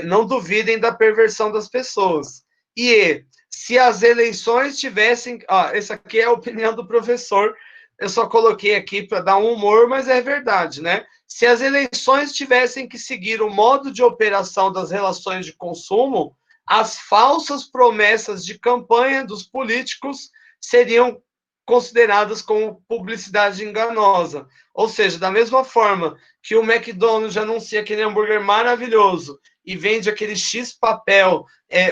Não duvidem da perversão das pessoas. E se as eleições tivessem... essa aqui é a opinião do professor, eu só coloquei aqui para dar um humor, mas é verdade, né? Se as eleições tivessem que seguir o modo de operação das relações de consumo, as falsas promessas de campanha dos políticos seriam consideradas como publicidade enganosa. Ou seja, da mesma forma que o McDonald's anuncia aquele hambúrguer maravilhoso e vende aquele X papel,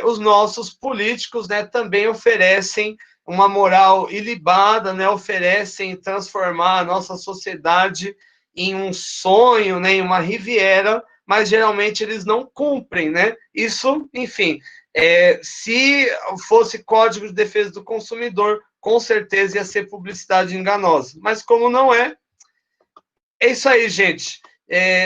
os nossos políticos, né, também oferecem uma moral ilibada, né, oferecem transformar a nossa sociedade em um sonho, né, em uma Riviera, mas geralmente eles não cumprem, né? Isso, enfim, Se fosse Código de Defesa do Consumidor, com certeza ia ser publicidade enganosa. Mas como não é isso aí, gente.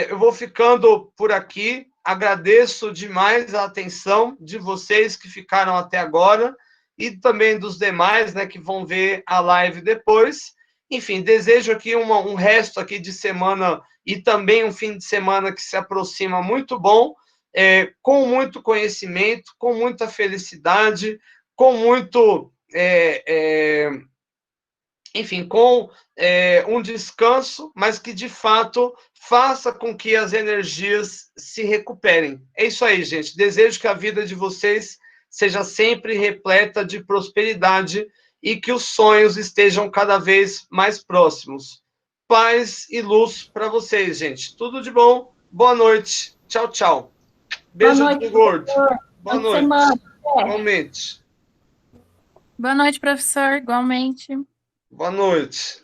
Eu vou ficando por aqui. Agradeço demais a atenção de vocês que ficaram até agora e também dos demais, né, que vão ver a live depois. Enfim, desejo aqui um resto aqui de semana e também um fim de semana que se aproxima muito bom, com muito conhecimento, com muita felicidade, com muito... enfim, com um descanso, mas que, de fato, faça com que as energias se recuperem. É isso aí, gente. Desejo que a vida de vocês seja sempre repleta de prosperidade e que os sonhos estejam cada vez mais próximos. Paz e luz para vocês, gente. Tudo de bom. Boa noite. Tchau, tchau. Beijo do gordo. Boa noite. Semana. Igualmente. Boa noite, professor. Igualmente. Boa noite.